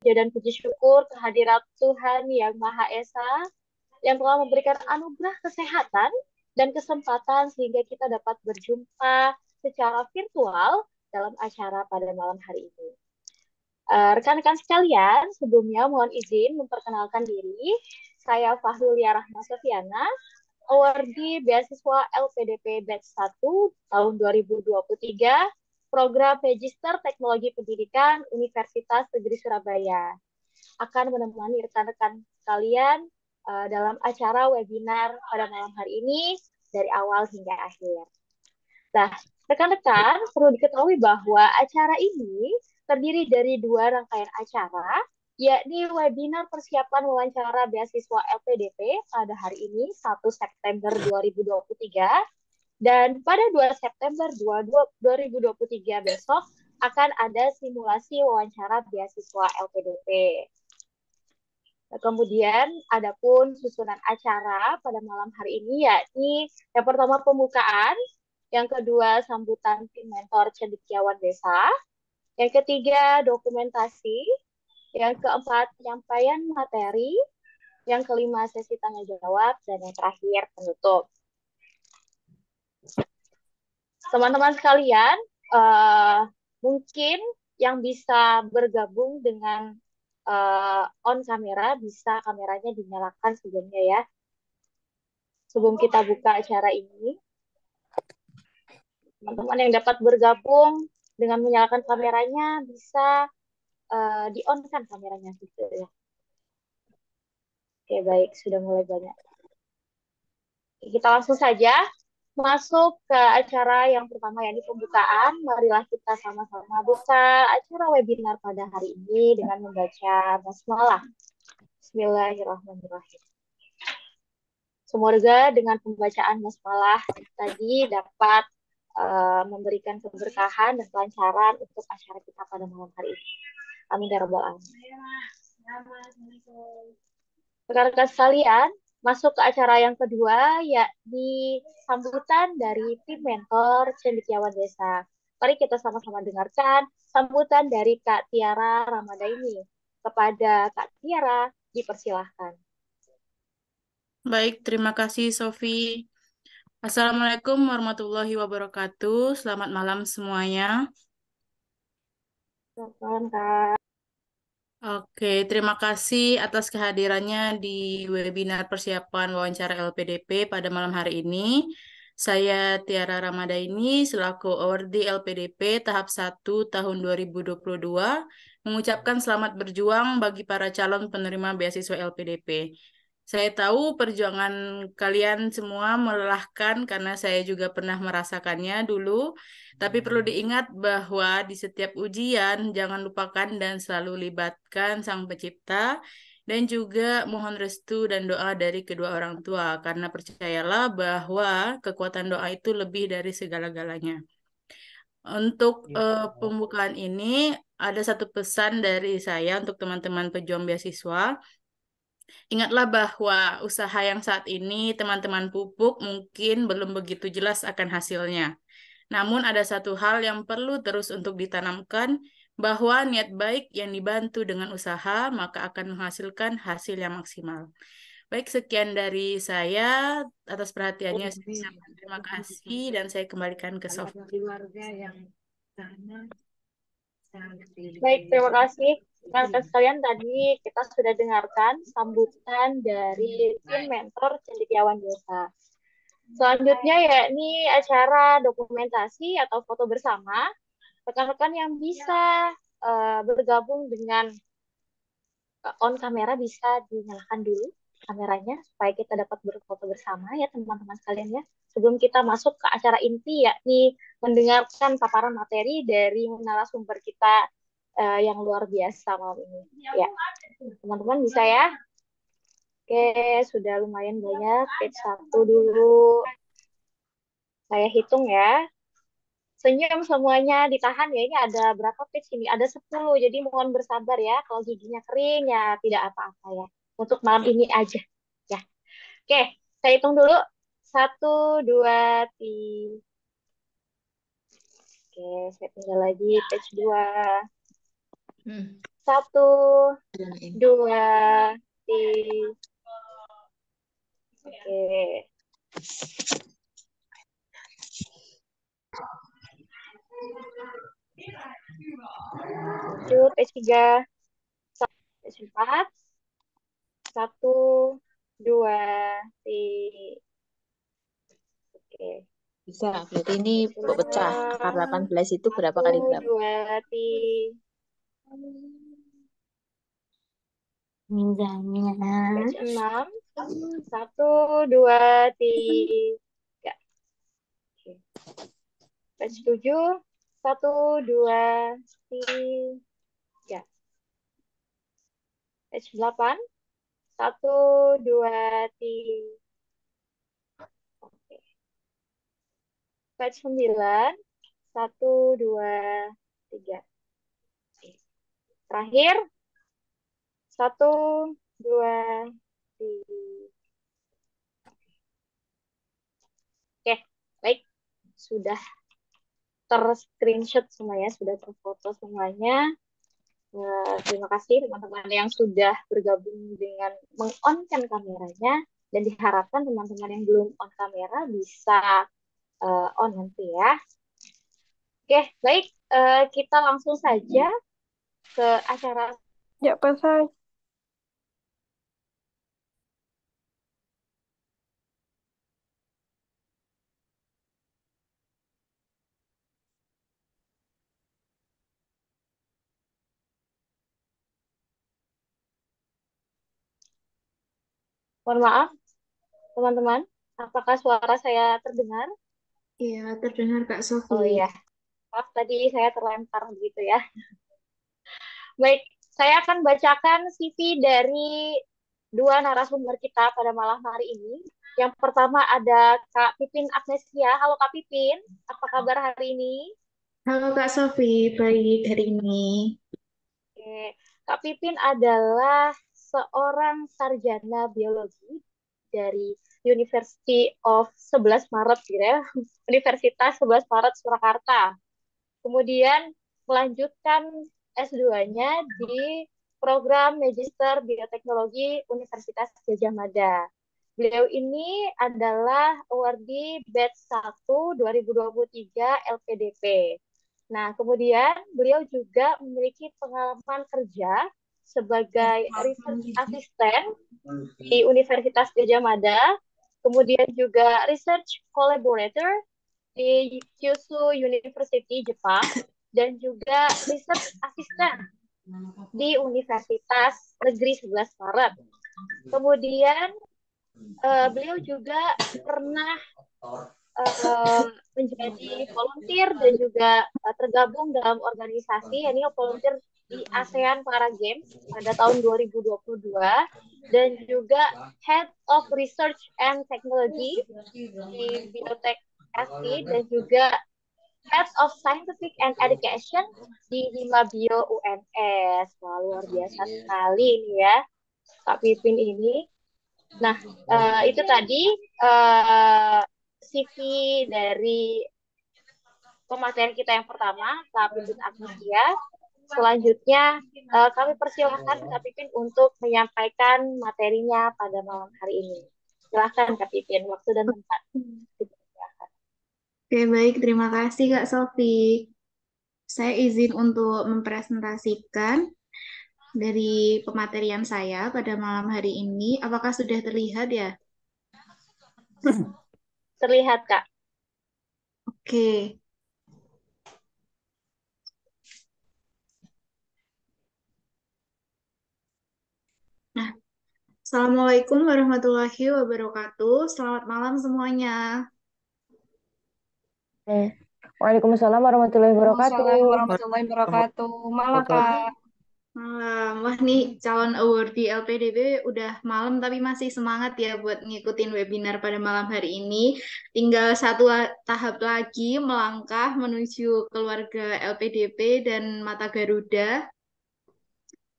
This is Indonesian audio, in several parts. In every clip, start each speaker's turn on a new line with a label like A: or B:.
A: Puja dan puji syukur kehadirat Tuhan Yang Maha Esa yang telah memberikan anugerah kesehatan dan kesempatan sehingga kita dapat berjumpa secara virtual dalam acara pada malam hari ini. Rekan-rekan sekalian, sebelumnya mohon izin memperkenalkan diri. Saya Fahrulia Rahma Sofiana, awardee beasiswa LPDP Batch 1 tahun 2023, program Magister Teknologi Pendidikan Universitas Negeri Surabaya. Akan menemani rekan-rekan sekalian dalam acara webinar pada malam hari ini dari awal hingga akhir. Nah, rekan-rekan perlu diketahui bahwa acara ini terdiri dari dua rangkaian acara, yakni webinar persiapan wawancara beasiswa LPDP pada hari ini 1 September 2023 dan pada 2 September 2023 besok akan ada simulasi wawancara beasiswa LPDP. Kemudian adapun susunan acara pada malam hari ini yakni yang pertama pembukaan, yang kedua sambutan tim mentor cendekiawan desa, yang ketiga dokumentasi, yang keempat penyampaian materi, yang kelima sesi tanya jawab, dan yang terakhir penutup. Teman-teman sekalian, mungkin yang bisa bergabung dengan on kamera, bisa kameranya dinyalakan sebelumnya ya. Sebelum kita buka acara ini, teman-teman yang dapat bergabung dengan menyalakan kameranya bisa di-on-kan kameranya gitu ya. Oke, baik, sudah mulai banyak. Kita langsung saja masuk ke acara yang pertama, yakni pembukaan. Marilah kita sama-sama buka acara webinar pada hari ini dengan membaca basmalah. Bismillahirrahmanirrahim. Semoga dengan pembacaan basmalah tadi dapat memberikan keberkahan dan kelancaran untuk acara kita pada malam hari ini. Amin ya rabbal alamin. Rekan-rekan sekalian, masuk ke acara yang kedua, yakni sambutan dari tim mentor cendekiawan desa. Mari kita sama-sama dengarkan sambutan dari Kak Tiara Ramadaini. Kepada Kak Tiara, dipersilahkan.
B: Baik, terima kasih Sofi. Assalamualaikum warahmatullahi wabarakatuh. Selamat malam semuanya.
A: Silakan, Kak.
B: Oke, terima kasih atas kehadirannya di webinar persiapan wawancara LPDP pada malam hari ini. Saya Tiara Ramadaini selaku awardee LPDP tahap 1 tahun 2022 mengucapkan selamat berjuang bagi para calon penerima beasiswa LPDP. Saya tahu perjuangan kalian semua melelahkan karena saya juga pernah merasakannya dulu. Tapi perlu diingat bahwa di setiap ujian jangan lupakan dan selalu libatkan Sang Pencipta dan juga mohon restu dan doa dari kedua orang tua karena percayalah bahwa kekuatan doa itu lebih dari segala-galanya. Untuk pembukaan ini ada satu pesan dari saya untuk teman-teman pejuang beasiswa. Ingatlah bahwa usaha yang saat ini teman-teman pupuk mungkin belum begitu jelas akan hasilnya. Namun ada satu hal yang perlu terus untuk ditanamkan, bahwa niat baik yang dibantu dengan usaha maka akan menghasilkan hasil yang maksimal. Baik, sekian dari saya. Atas perhatiannya saya ucapkan terima kasih dan saya kembalikan ke Sof.
A: Baik, terima kasih. Rekan sekalian, tadi kita sudah dengarkan sambutan dari tim mentor cendekiawan desa. Selanjutnya yakni acara dokumentasi atau foto bersama. Rekan-rekan yang bisa bergabung dengan on kamera bisa dinyalakan dulu kameranya supaya kita dapat berfoto bersama ya teman-teman sekalian ya. Sebelum kita masuk ke acara inti yakni mendengarkan paparan materi dari narasumber kita yang luar biasa malam ini. Ya, teman-teman bisa ya. Oke, sudah lumayan banyak. Page 1 dulu. Saya hitung ya. Senyum semuanya ditahan ya. Ini ada berapa page ini? Ada 10. Jadi mohon bersabar ya. Kalau giginya kering ya tidak apa-apa ya. Untuk malam ini aja. Ya. Oke, saya hitung dulu. 1, 2, 3. Oke, saya tinggal lagi page 2. Satu, dua, tiga. Oke. Lanjut, page 3. Page 4. Satu, dua, tiga. Oke.
C: Bisa, berarti ini
A: Page
C: pecah. Akar
A: 5.
C: 18 itu berapa
A: Satu,
C: kali berapa?
A: dua, tiga. Page 6. Satu, dua, tiga. Oke. Page 7. Satu, dua, tiga. Page 8. Satu, dua, tiga. Oke. Page 9. Satu, dua, tiga. Oke. Terakhir. Satu, dua, tiga. Oke, baik. Sudah ter-screenshot semuanya, sudah terfoto semuanya. Terima kasih teman-teman yang sudah bergabung dengan meng-on-kan kameranya. Dan diharapkan teman-teman yang belum on kamera bisa on nanti ya. Oke, baik. Kita langsung saja ke acara.
D: Ya, Pak.
A: Mohon maaf, teman-teman. Apakah suara saya terdengar?
C: Iya, terdengar Kak Sofi.
A: Oh iya, maaf tadi saya terlempar begitu ya. Baik, saya akan bacakan CV dari dua narasumber kita pada malam hari ini. Yang pertama ada Kak Pipin Agnesia. Halo Kak Pipin, apa kabar hari ini?
C: Halo Kak Sofi, baik hari ini.
A: Oke. Kak Pipin adalah seorang sarjana biologi dari University of 11 Maret gitu ya. Universitas 11 Maret Surakarta. Kemudian melanjutkan S2-nya di program Magister Bioteknologi Universitas Gadjah Mada. Beliau ini adalah awardee batch 1 2023 LPDP. Nah, kemudian beliau juga memiliki pengalaman kerja sebagai research assistant di Universitas Gadjah Mada, kemudian juga research collaborator di Kyushu University Jepang, dan juga research assistant di Universitas Negeri 11 Maret. Kemudian beliau juga pernah menjadi volunteer dan juga tergabung dalam organisasi, yakni volunteer di ASEAN Para Games pada tahun 2022 dan juga Head of Research and Technology di Biotek SI dan juga Head of Scientific and Education di Himabio UNS. Wah, luar biasa sekali ini ya, Kak Pipin ini. Nah, itu tadi CV dari pemateri kita yang pertama, Kak Pipin Agnesia. Selanjutnya, kami persilahkan Kak Pipin untuk menyampaikan materinya pada malam hari ini. Silahkan Kak Pipin, waktu dan tempat.
C: Oke, baik. Terima kasih Kak Sofi. Saya izin untuk mempresentasikan dari pematerian saya pada malam hari ini. Apakah sudah terlihat ya?
A: Terlihat, Kak.
C: Oke. Nah, Assalamualaikum warahmatullahi wabarakatuh. Selamat malam semuanya.
D: Waalaikumsalam warahmatullahi wabarakatuh.
C: Waalaikumsalam
D: warahmatullahi wabarakatuh. Malam, Kak.
C: Malam. Wah nih calon award di LPDB udah malam tapi masih semangat ya buat ngikutin webinar pada malam hari ini. Tinggal satu tahap lagi melangkah menuju keluarga LPDP dan Mata Garuda.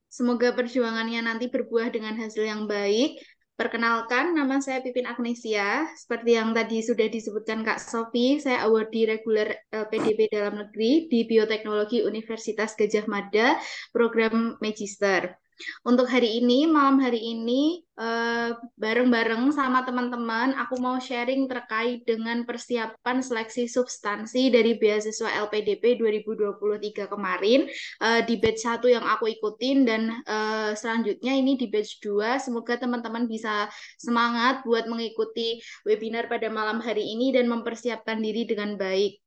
C: Semoga perjuangannya nanti berbuah dengan hasil yang baik. Perkenalkan, nama saya Pipin Agnesia. Seperti yang tadi sudah disebutkan Kak Sofi, saya awardee reguler LPDP Dalam Negeri di Bioteknologi Universitas Gadjah Mada, program Magister. Untuk hari ini, malam hari ini, bareng-bareng sama teman-teman, aku mau sharing terkait dengan persiapan seleksi substansi dari beasiswa LPDP 2023 kemarin, di batch 1 yang aku ikutin, dan selanjutnya ini di batch 2. Semoga teman-teman bisa semangat buat mengikuti webinar pada malam hari ini dan mempersiapkan diri dengan baik.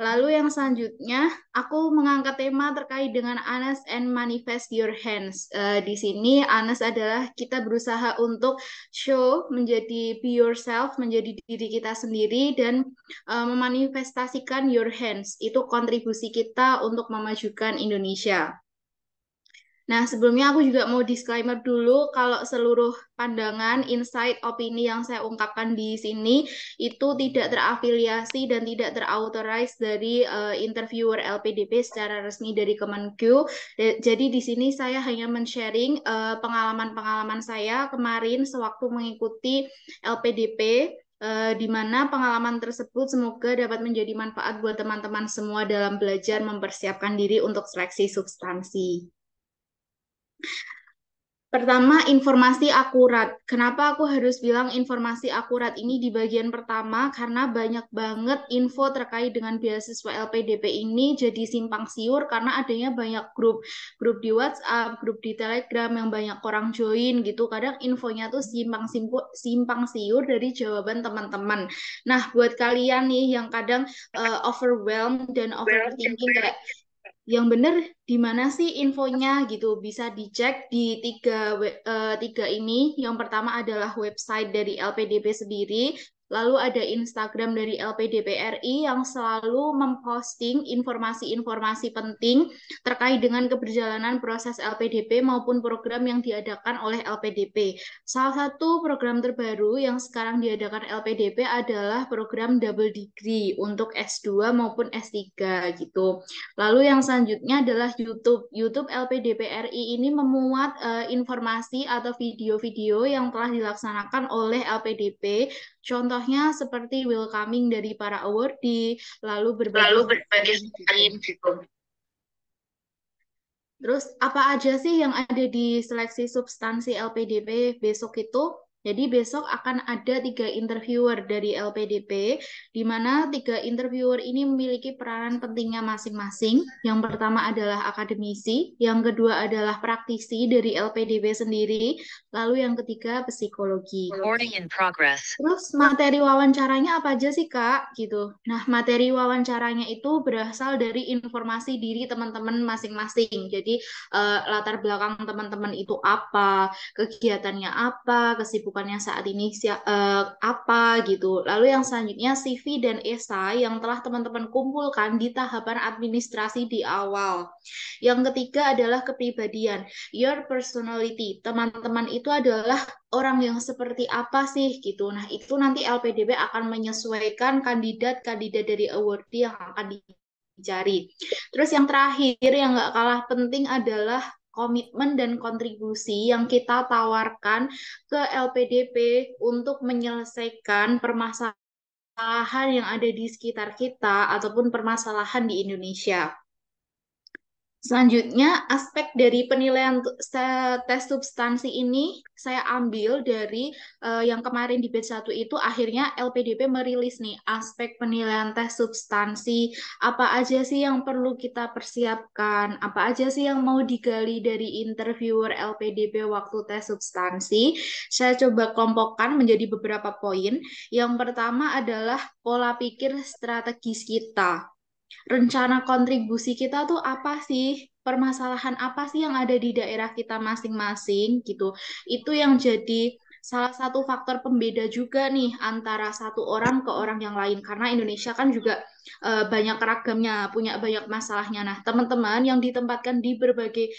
C: Lalu yang selanjutnya, aku mengangkat tema terkait dengan honest and manifest your hands. Di sini honest adalah kita berusaha untuk show, menjadi be yourself, menjadi diri kita sendiri, dan memanifestasikan your hands. Itu kontribusi kita untuk memajukan Indonesia. Nah, sebelumnya aku juga mau disclaimer dulu kalau seluruh pandangan, insight, opini yang saya ungkapkan di sini itu tidak terafiliasi dan tidak terauthorize dari interviewer LPDP secara resmi dari Kemenq. Jadi di sini saya hanya men-sharing pengalaman-pengalaman saya kemarin sewaktu mengikuti LPDP, di mana pengalaman tersebut semoga dapat menjadi manfaat buat teman-teman semua dalam belajar mempersiapkan diri untuk seleksi substansi. Pertama, informasi akurat. Kenapa aku harus bilang informasi akurat ini di bagian pertama? Karena banyak banget info terkait dengan beasiswa LPDP ini jadi simpang siur karena adanya banyak grup di WhatsApp, grup di Telegram yang banyak orang join gitu. Kadang infonya tuh simpang siur dari jawaban teman-teman. Nah, buat kalian nih yang kadang overwhelmed dan overthinking kayak yang benar di mana sih infonya gitu, bisa dicek di tiga ini. Yang pertama adalah website dari LPDP sendiri, lalu ada Instagram dari LPDP RI yang selalu memposting informasi-informasi penting terkait dengan keberjalanan proses LPDP maupun program yang diadakan oleh LPDP. Salah satu program terbaru yang sekarang diadakan LPDP adalah program double degree untuk S2 maupun S3 gitu. Lalu yang selanjutnya adalah YouTube LPDP RI ini memuat informasi atau video-video yang telah dilaksanakan oleh LPDP. Contohnya seperti welcoming dari para awardee, lalu berbagai gitu. Terus apa aja sih yang ada di seleksi substansi LPDP besok itu? Jadi besok akan ada 3 interviewer dari LPDP, di mana 3 interviewer ini memiliki peranan pentingnya masing-masing. Yang pertama adalah akademisi, yang kedua adalah praktisi dari LPDP sendiri, lalu yang ketiga psikologi. Terus materi wawancaranya apa aja sih Kak? Gitu. Nah, materi wawancaranya itu berasal dari informasi diri teman-teman masing-masing. Jadi latar belakang teman-teman itu apa, kegiatannya apa, kesibukannya saat ini apa gitu. Lalu yang selanjutnya CV dan esai yang telah teman-teman kumpulkan di tahapan administrasi di awal. Yang ketiga adalah kepribadian, your personality. Teman-teman itu adalah orang yang seperti apa sih gitu. Nah, itu nanti LPDP akan menyesuaikan kandidat-kandidat dari awardee yang akan dicari. Terus yang terakhir yang nggak kalah penting adalah komitmen dan kontribusi yang kita tawarkan ke LPDP untuk menyelesaikan permasalahan yang ada di sekitar kita ataupun permasalahan di Indonesia. Selanjutnya, aspek dari penilaian tes substansi ini saya ambil dari yang kemarin di batch 1 itu akhirnya LPDP merilis nih aspek penilaian tes substansi, apa aja sih yang perlu kita persiapkan, apa aja sih yang mau digali dari interviewer LPDP waktu tes substansi. Saya coba kelompokkan menjadi beberapa poin. Yang pertama adalah pola pikir strategis kita. Rencana kontribusi kita tuh apa sih? Permasalahan apa sih yang ada di daerah kita masing-masing gitu. Itu yang jadi salah satu faktor pembeda juga nih antara satu orang ke orang yang lain karena Indonesia kan juga banyak ragamnya, punya banyak masalahnya. Nah, teman-teman yang ditempatkan di berbagai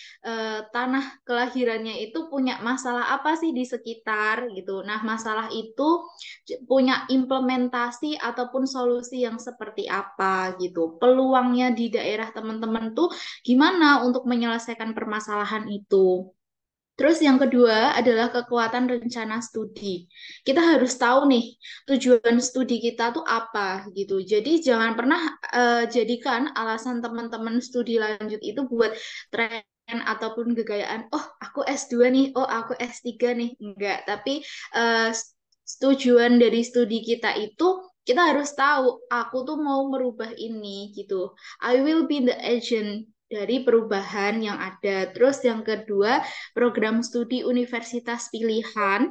C: tanah kelahirannya itu punya masalah apa sih di sekitar gitu. Nah, masalah itu punya implementasi ataupun solusi yang seperti apa gitu. Peluangnya di daerah teman-teman tuh gimana untuk menyelesaikan permasalahan itu. Terus yang kedua adalah kekuatan rencana studi. Kita harus tahu nih tujuan studi kita tuh apa gitu. Jadi jangan pernah jadikan alasan teman-teman studi lanjut itu buat tren ataupun gegayaan. Oh, aku S2 nih. Oh, aku S3 nih. Enggak, tapi eh, tujuan dari studi kita itu kita harus tahu aku tuh mau merubah ini gitu. I will be the agent dari perubahan yang ada. Terus yang kedua, program studi universitas pilihan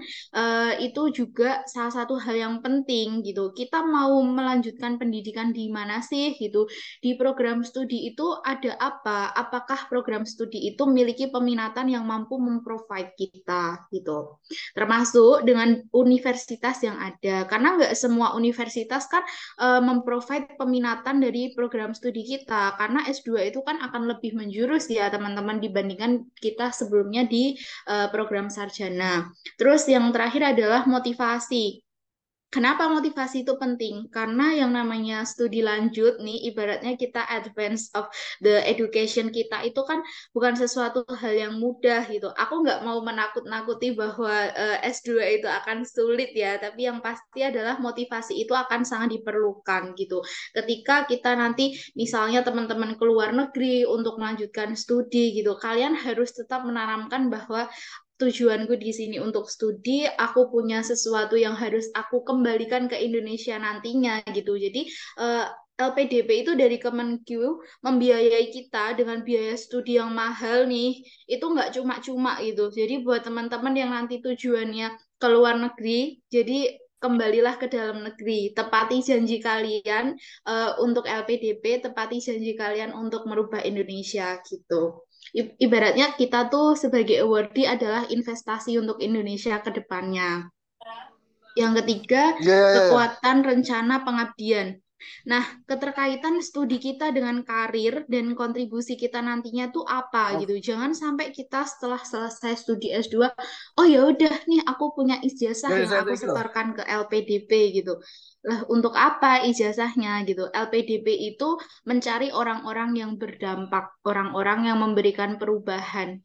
C: itu juga salah satu hal yang penting gitu. Kita mau melanjutkan pendidikan di mana sih gitu. Di program studi itu ada apa? Apakah program studi itu memiliki peminatan yang mampu memprovide kita gitu. Termasuk dengan universitas yang ada. Karena nggak semua universitas kan memprovide peminatan dari program studi kita. Karena S2 itu kan akan lebih menjurus ya teman-teman dibandingkan kita sebelumnya di program sarjana. Terus yang terakhir adalah motivasi. Kenapa motivasi itu penting? Karena yang namanya studi lanjut nih, ibaratnya kita advance of the education kita itu kan bukan sesuatu hal yang mudah gitu. Aku nggak mau menakut-nakuti bahwa S2 itu akan sulit ya, tapi yang pasti adalah motivasi itu akan sangat diperlukan gitu. Ketika kita nanti misalnya teman-teman keluar negeri untuk melanjutkan studi gitu, kalian harus tetap menanamkan bahwa tujuanku di sini untuk studi, aku punya sesuatu yang harus aku kembalikan ke Indonesia nantinya gitu. Jadi LPDP itu dari Kemenq membiayai kita dengan biaya studi yang mahal nih, itu nggak cuma-cuma gitu. Jadi buat teman-teman yang nanti tujuannya ke luar negeri, jadi kembalilah ke dalam negeri, tepati janji kalian untuk LPDP, tepati janji kalian untuk merubah Indonesia gitu. Ibaratnya kita tuh sebagai awardee adalah investasi untuk Indonesia ke depannya. Yang ketiga,
E: Iya, iya, iya.
C: kekuatan rencana pengabdian. Nah, keterkaitan studi kita dengan karir dan kontribusi kita nantinya tuh apa gitu. Jangan sampai kita setelah selesai studi S2, oh ya udah nih aku punya ijazah
E: Dari
C: yang
E: saya
C: aku
E: thank you.
C: setorkan ke LPDP gitu. Lah, untuk apa ijazahnya gitu? LPDP itu mencari orang-orang yang berdampak, orang-orang yang memberikan perubahan.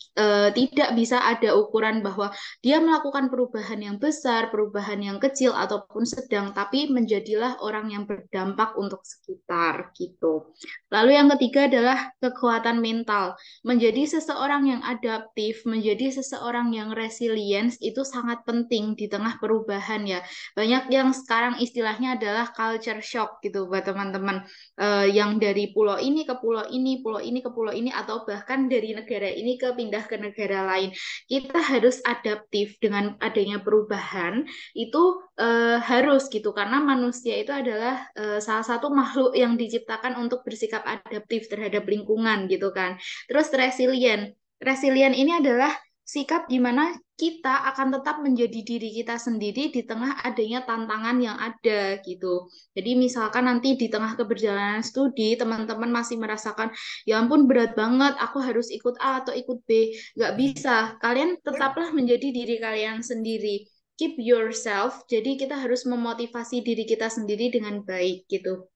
C: Tidak bisa ada ukuran bahwa dia melakukan perubahan yang besar, perubahan yang kecil ataupun sedang, tapi menjadilah orang yang berdampak untuk sekitar gitu. Lalu yang ketiga adalah kekuatan mental. Menjadi seseorang yang adaptif, menjadi seseorang yang resilience itu sangat penting di tengah perubahan ya. Banyak yang sekarang istilahnya adalah culture shock gitu buat teman-teman yang dari pulau ini ke pulau ini, pulau ini ke pulau ini, atau bahkan dari negara ini ke pindah ke negara lain. Kita harus adaptif dengan adanya perubahan itu harus gitu karena manusia itu adalah salah satu makhluk yang diciptakan untuk bersikap adaptif terhadap lingkungan gitu kan. Terus resilient. Resilient ini adalah sikap di mana kita akan tetap menjadi diri kita sendiri di tengah adanya tantangan yang ada gitu. Jadi misalkan nanti di tengah keberjalanan studi teman-teman masih merasakan ya ampun berat banget aku harus ikut A atau ikut B. Nggak bisa. Kalian tetaplah menjadi diri kalian sendiri. Keep yourself. Jadi kita harus memotivasi diri kita sendiri dengan baik gitu.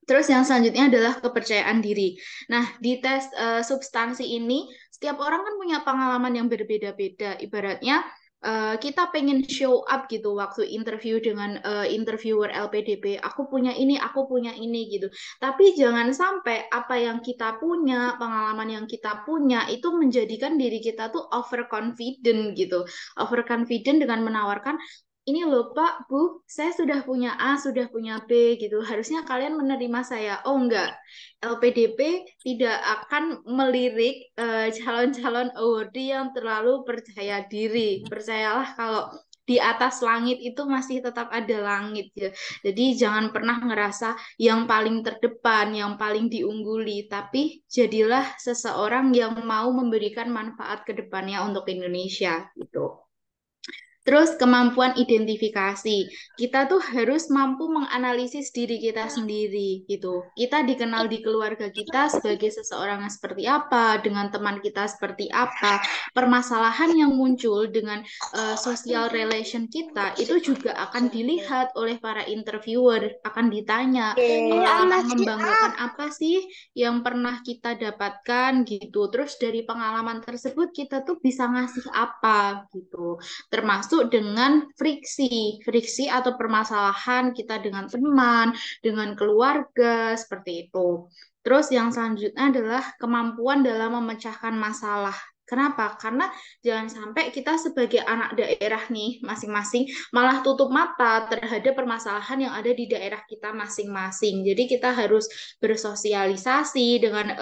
C: Terus yang selanjutnya adalah kepercayaan diri. Nah, di tes substansi ini, setiap orang kan punya pengalaman yang berbeda-beda. Ibaratnya, kita pengen show up gitu waktu interview dengan interviewer LPDP. Aku punya ini gitu. Tapi jangan sampai apa yang kita punya, pengalaman yang kita punya, itu menjadikan diri kita tuh overconfident gitu. Overconfident dengan menawarkan, ini loh Pak, Bu, saya sudah punya A, sudah punya B gitu. Harusnya kalian menerima saya. Oh enggak, LPDP tidak akan melirik calon-calon awardee yang terlalu percaya diri. Percayalah kalau di atas langit itu masih tetap ada langit ya. Jadi jangan pernah ngerasa yang paling terdepan, yang paling diungguli, tapi jadilah seseorang yang mau memberikan manfaat ke depannya untuk Indonesia gitu. Terus kemampuan identifikasi. Kita tuh harus mampu menganalisis diri kita sendiri gitu. Kita dikenal di keluarga kita sebagai seseorang yang seperti apa, dengan teman kita seperti apa. Permasalahan yang muncul dengan social relation kita itu juga akan dilihat oleh para interviewer, akan ditanya pengalaman membanggakan apa sih yang pernah kita dapatkan gitu. Terus dari pengalaman tersebut kita tuh bisa ngasih apa gitu, termasuk dengan friksi atau permasalahan kita dengan teman, dengan keluarga, seperti itu. Terus yang selanjutnya adalah kemampuan dalam memecahkan masalah. Kenapa? Karena jangan sampai kita sebagai anak daerah nih masing-masing malah tutup mata terhadap permasalahan yang ada di daerah kita masing-masing. Jadi kita harus bersosialisasi dengan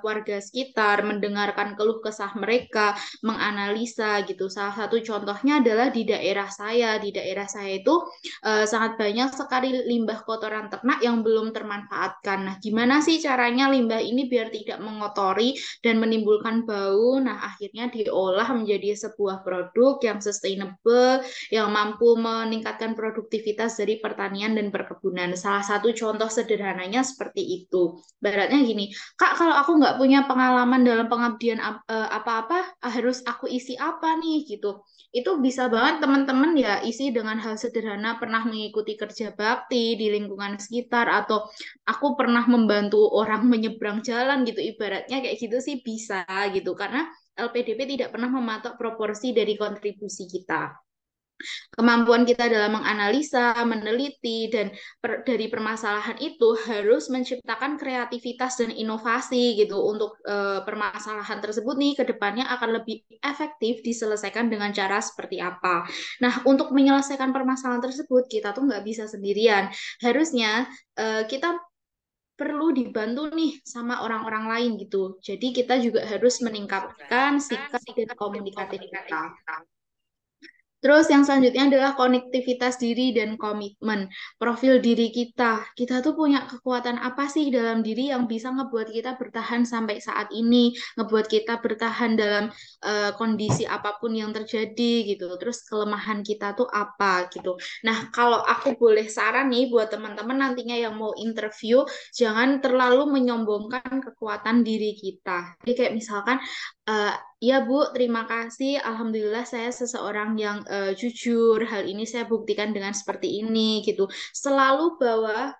C: warga sekitar, mendengarkan keluh kesah mereka, menganalisa gitu. Salah satu contohnya adalah di daerah saya. Di daerah saya itu sangat banyak sekali limbah kotoran ternak yang belum termanfaatkan. Nah, gimana sih caranya limbah ini biar tidak mengotori dan menimbulkan bau? Nah, akhirnya diolah menjadi sebuah produk yang sustainable, yang mampu meningkatkan produktivitas dari pertanian dan perkebunan. Salah satu contoh sederhananya seperti itu. Baratnya gini, Kak, kalau aku nggak punya pengalaman dalam pengabdian apa-apa, harus aku isi apa nih gitu. Itu bisa banget teman-teman ya isi dengan hal sederhana, pernah mengikuti kerja bakti di lingkungan sekitar, atau aku pernah membantu orang menyeberang jalan gitu, ibaratnya kayak gitu sih bisa gitu. Karena LPDP tidak pernah mematok proporsi dari kontribusi kita. Kemampuan kita dalam menganalisa, meneliti, dan dari permasalahan itu harus menciptakan kreativitas dan inovasi gitu untuk permasalahan tersebut nih ke depannya akan lebih efektif diselesaikan dengan cara seperti apa. Nah, untuk menyelesaikan permasalahan tersebut kita tuh nggak bisa sendirian. Harusnya kita perlu dibantu nih sama orang-orang lain gitu. Jadi kita juga harus meningkatkan sikap dan komunikatif kita. Terus yang selanjutnya adalah konektivitas diri dan komitmen. Profil diri kita. Kita tuh punya kekuatan apa sih dalam diri yang bisa ngebuat kita bertahan sampai saat ini, ngebuat kita bertahan dalam kondisi apapun yang terjadi gitu. Terus kelemahan kita tuh apa gitu. Nah, kalau aku boleh saran nih buat teman-teman nantinya yang mau interview, jangan terlalu menyombongkan kekuatan diri kita. Jadi kayak misalkan ya Bu, terima kasih. Alhamdulillah saya seseorang yang jujur. Hal ini saya buktikan dengan seperti ini gitu. Selalu bawa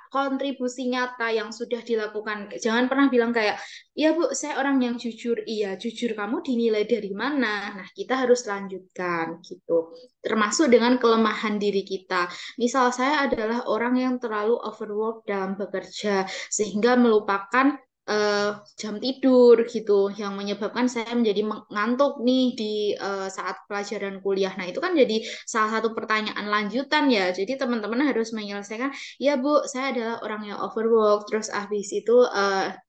C: kontribusi nyata yang sudah dilakukan. Jangan pernah bilang kayak, ya Bu, saya orang yang jujur. Iya, jujur kamu dinilai dari mana? Nah, kita harus lanjutkan gitu. Termasuk dengan kelemahan diri kita. Misal saya adalah orang yang terlalu overwork dalam bekerja sehingga melupakan jam tidur gitu yang menyebabkan saya menjadi ngantuk nih di saat pelajaran kuliah. Nah, itu kan jadi salah satu pertanyaan lanjutan ya. Jadi teman-teman harus menyelesaikan, ya Bu, saya adalah orang yang overwork, terus habis itu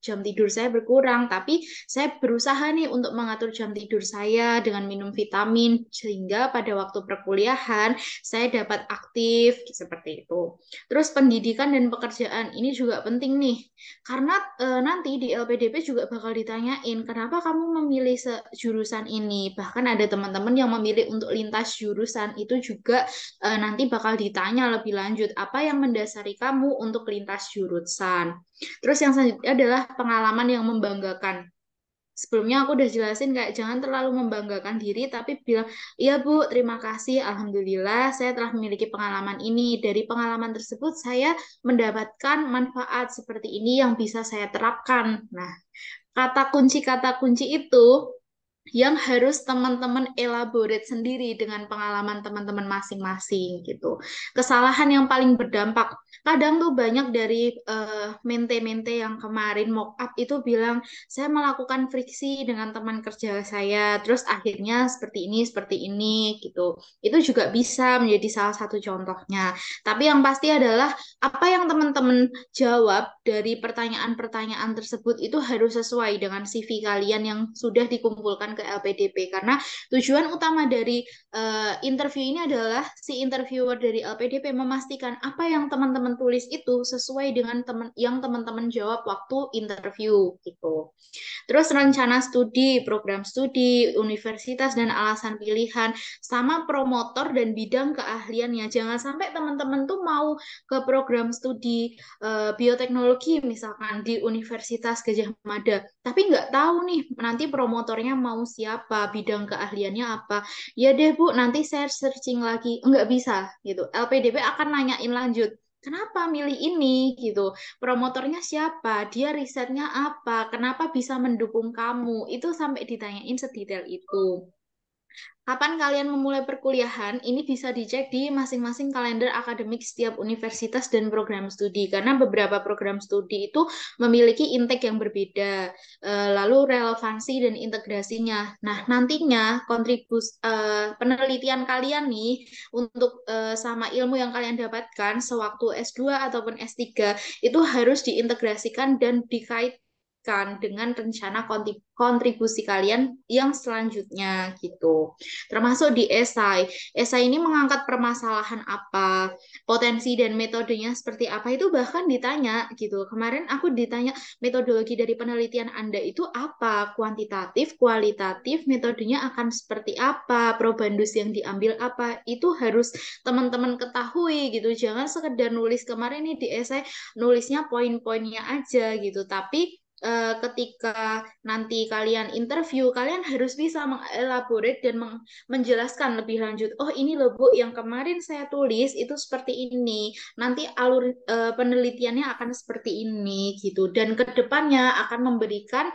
C: jam tidur saya berkurang, tapi saya berusaha nih untuk mengatur jam tidur saya dengan minum vitamin sehingga pada waktu perkuliahan saya dapat aktif seperti itu. Terus pendidikan dan pekerjaan ini juga penting nih. Karena nanti di LPDP juga bakal ditanyain, kenapa kamu memilih jurusan ini? Bahkan ada teman-teman yang memilih untuk lintas jurusan, itu juga nanti bakal ditanya lebih lanjut, apa yang mendasari kamu untuk lintas jurusan? Terus yang selanjutnya adalah pengalaman yang membanggakan. Sebelumnya aku udah jelasin kayak jangan terlalu membanggakan diri, tapi bilang, iya Bu, terima kasih, Alhamdulillah saya telah memiliki pengalaman ini. Dari pengalaman tersebut saya mendapatkan manfaat seperti ini yang bisa saya terapkan. Nah, kata kunci itu yang harus teman-teman elaborate sendiri dengan pengalaman teman-teman masing-masing gitu. Kesalahan yang paling berdampak. Kadang tuh banyak dari mente-mente yang kemarin mock up itu bilang, saya melakukan friksi dengan teman kerja saya, terus akhirnya seperti ini gitu. Itu juga bisa menjadi salah satu contohnya. Tapi yang pasti adalah apa yang teman-teman jawab dari pertanyaan-pertanyaan tersebut itu harus sesuai dengan CV kalian yang sudah dikumpulkan ke LPDP karena tujuan utama dari interview ini adalah si interviewer dari LPDP memastikan apa yang teman-teman tulis itu sesuai dengan yang teman-teman jawab waktu interview gitu. Terus rencana studi, program studi, universitas dan alasan pilihan, sama promotor dan bidang keahliannya. Jangan sampai teman-teman tuh mau ke program studi bioteknologi misalkan di Universitas Gadjah Mada, tapi nggak tahu nih nanti promotornya mau siapa, bidang keahliannya apa. Ya deh Bu, nanti saya searching lagi. Nggak bisa gitu. LPDP akan nanyain lanjut. Kenapa milih ini gitu? Promotornya siapa? Dia risetnya apa? Kenapa bisa mendukung kamu? Itu sampai ditanyain sedetail itu. Kapan kalian memulai perkuliahan? Ini bisa dicek di masing-masing kalender akademik setiap universitas dan program studi. Karena beberapa program studi itu memiliki intake yang berbeda, lalu relevansi dan integrasinya. Nah, nantinya penelitian kalian nih untuk sama ilmu yang kalian dapatkan sewaktu S2 ataupun S3 itu harus diintegrasikan dan dikaitkan dengan rencana kontribusi kalian yang selanjutnya gitu. Termasuk di esai. Esai ini mengangkat permasalahan apa, potensi dan metodenya seperti apa, itu bahkan ditanya gitu. Kemarin aku ditanya metodologi dari penelitian Anda itu apa, kuantitatif, kualitatif, metodenya akan seperti apa, probandus yang diambil apa, itu harus teman-teman ketahui gitu. Jangan sekedar nulis kemarin nih di esai, nulisnya poin-poinnya aja gitu, tapi ketika nanti kalian interview, kalian harus bisa mengelaborate dan menjelaskan lebih lanjut. Oh, ini loh Bu, yang kemarin saya tulis itu seperti ini. Nanti alur penelitiannya akan seperti ini gitu. Dan kedepannya akan memberikan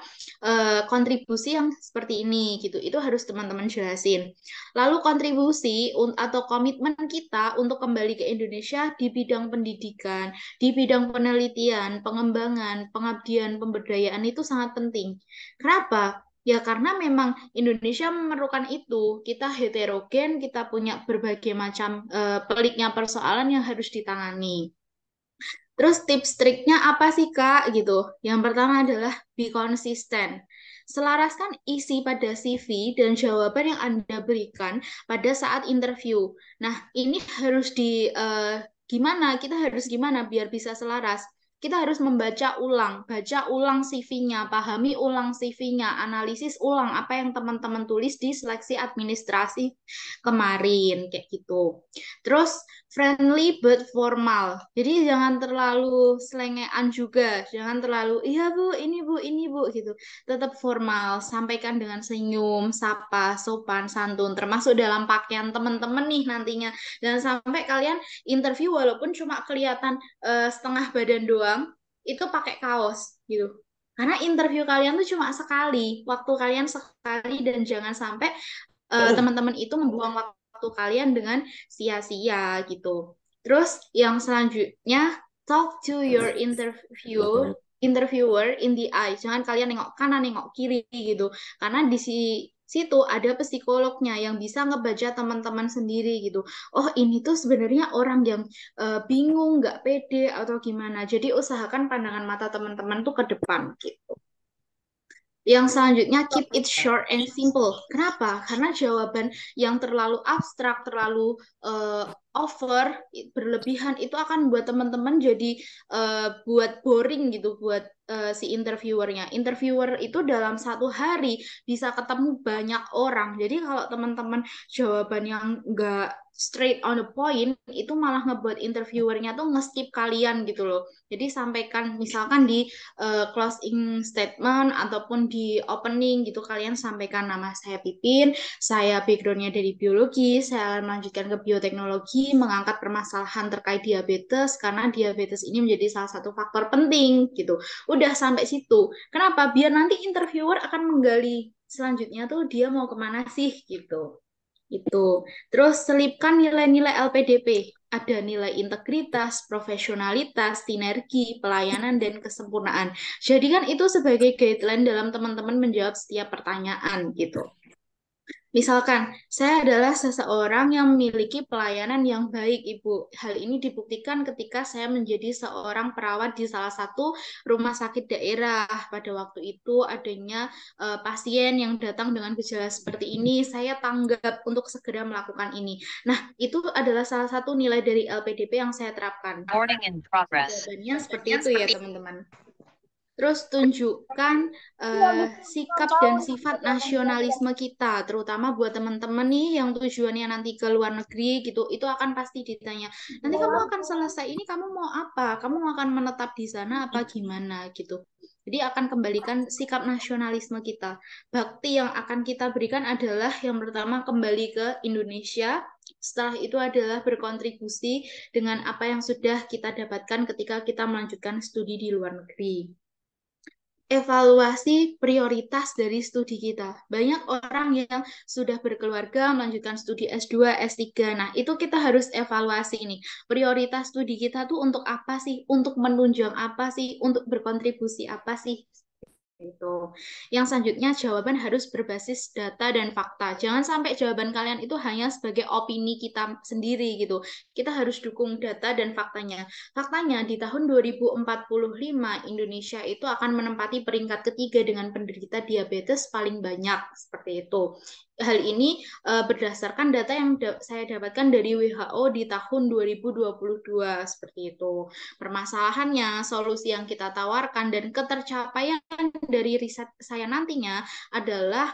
C: kontribusi yang seperti ini gitu. Itu harus teman-teman jelasin. Lalu kontribusi atau komitmen kita untuk kembali ke Indonesia di bidang pendidikan, di bidang penelitian, pengembangan, pengabdian, pemberdayaan itu sangat penting. Kenapa? Ya karena memang Indonesia memerlukan itu. Kita heterogen, kita punya berbagai macam peliknya persoalan yang harus ditangani. Terus tips triknya apa sih Kak gitu? Yang pertama adalah be consistent. Selaraskan isi pada CV dan jawaban yang Anda berikan pada saat interview. Nah, ini harus gimana? Kita harus gimana biar bisa selaras? Kita harus membaca ulang, baca ulang CV-nya, pahami ulang CV-nya, analisis ulang apa yang teman-teman tulis di seleksi administrasi kemarin, kayak gitu. Terus friendly but formal. Jadi jangan terlalu selengean juga, jangan terlalu iya Bu, ini Bu gitu. Tetap formal, sampaikan dengan senyum, sapa, sopan, santun, termasuk dalam pakaian teman-teman nih nantinya. Jangan sampai kalian interview walaupun cuma kelihatan setengah badan doang, itu pakai kaos gitu. Karena interview kalian tuh cuma sekali, waktu kalian sekali, dan jangan sampai teman-teman itu membuang waktu kalian dengan sia-sia gitu. Terus yang selanjutnya, talk to your interviewer in the eye. Jangan kalian nengok kanan, nengok kiri gitu. Karena di situ ada psikolognya yang bisa ngebaca teman-teman sendiri gitu. Oh, ini tuh sebenarnya orang yang bingung, nggak pede atau gimana. Jadi usahakan pandangan mata teman-teman tuh ke depan gitu. Yang selanjutnya, keep it short and simple. Kenapa? Karena jawaban yang terlalu abstrak, terlalu over, berlebihan, itu akan buat teman-teman jadi buat boring gitu buat si interviewernya. Interviewer itu dalam satu hari bisa ketemu banyak orang. Jadi kalau teman-teman jawaban yang nggak straight on the point, itu malah ngebuat interviewernya tuh nge-skip kalian gitu loh. Jadi sampaikan misalkan di closing statement ataupun di opening gitu, kalian sampaikan nama saya Pipin, saya backgroundnya dari biologi, saya melanjutkan ke bioteknologi, mengangkat permasalahan terkait diabetes karena diabetes ini menjadi salah satu faktor penting gitu. Udah sampai situ. Kenapa? Biar nanti interviewer akan menggali selanjutnya tuh dia mau kemana sih gitu. Itu. Terus selipkan nilai-nilai LPDP. Ada nilai integritas, profesionalitas, sinergi, pelayanan, dan kesempurnaan. Jadi kan itu sebagai guideline dalam teman-teman menjawab setiap pertanyaan gitu. Misalkan, saya adalah seseorang yang memiliki pelayanan yang baik, Ibu. Hal ini dibuktikan ketika saya menjadi seorang perawat di salah satu rumah sakit daerah. Pada waktu itu adanya pasien yang datang dengan gejala seperti ini, saya tanggap untuk segera melakukan ini. Nah, itu adalah salah satu nilai dari LPDP yang saya terapkan. Jawabannya seperti itu ya, teman-teman. Terus tunjukkan sikap dan sifat nasionalisme kita, terutama buat teman-teman nih yang tujuannya nanti ke luar negeri gitu, itu akan pasti ditanya, nanti kamu akan selesai ini kamu mau apa? Kamu akan menetap di sana apa gimana gitu. Jadi akan kembalikan sikap nasionalisme kita. Bakti yang akan kita berikan adalah yang pertama kembali ke Indonesia, setelah itu adalah berkontribusi dengan apa yang sudah kita dapatkan ketika kita melanjutkan studi di luar negeri. Evaluasi prioritas dari studi kita. Banyak orang yang sudah berkeluarga melanjutkan studi S2, S3. Nah, itu kita harus evaluasi ini. Prioritas studi kita tuh untuk apa sih? Untuk menunjang apa sih? Untuk berkontribusi apa sih? Itu. Yang selanjutnya jawaban harus berbasis data dan fakta. Jangan sampai jawaban kalian itu hanya sebagai opini kita sendiri gitu. Kita harus dukung data dan faktanya. Faktanya di tahun 2045 Indonesia itu akan menempati peringkat ketiga dengan penderita diabetes paling banyak seperti itu. Hal ini berdasarkan data yang saya dapatkan dari WHO di tahun 2022 seperti itu. Permasalahannya, solusi yang kita tawarkan dan ketercapaian dari riset saya nantinya adalah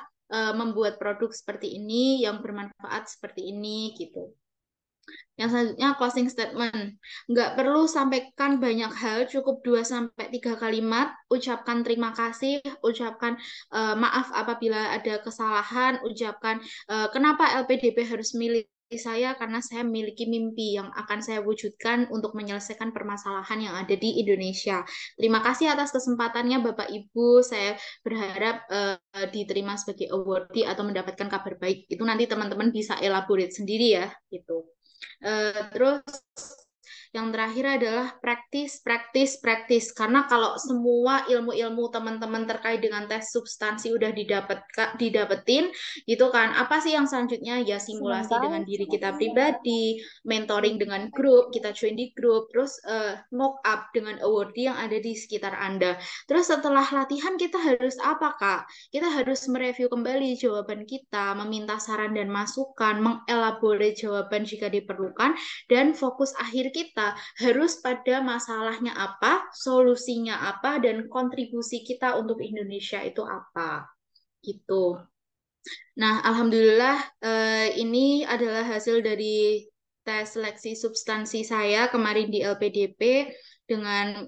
C: membuat produk seperti ini yang bermanfaat seperti ini gitu. Yang selanjutnya closing statement. Nggak perlu sampaikan banyak hal, cukup 2-3 kalimat. Ucapkan terima kasih, ucapkan maaf apabila ada kesalahan, ucapkan kenapa LPDP harus milih saya karena saya memiliki mimpi yang akan saya wujudkan untuk menyelesaikan permasalahan yang ada di Indonesia. Terima kasih atas kesempatannya Bapak Ibu. Saya berharap diterima sebagai awardee atau mendapatkan kabar baik. Itu nanti teman-teman bisa elaborate sendiri ya, gitu. Terus yang terakhir adalah praktis, praktis, praktis. Karena kalau semua ilmu-ilmu teman-teman terkait dengan tes substansi udah didapetin, gitu kan. Apa sih yang selanjutnya? Ya simulasi dengan diri kita pribadi, mentoring dengan grup, kita join di grup, terus mock up dengan awardee yang ada di sekitar Anda. Terus setelah latihan kita harus apa, Kak? Kita harus mereview kembali jawaban kita, meminta saran dan masukan, mengelaborate jawaban jika diperlukan, dan fokus akhir kita harus pada masalahnya apa, solusinya apa, dan kontribusi kita untuk Indonesia itu apa. Gitu. Nah, alhamdulillah ini adalah hasil dari tes seleksi substansi saya kemarin di LPDP dengan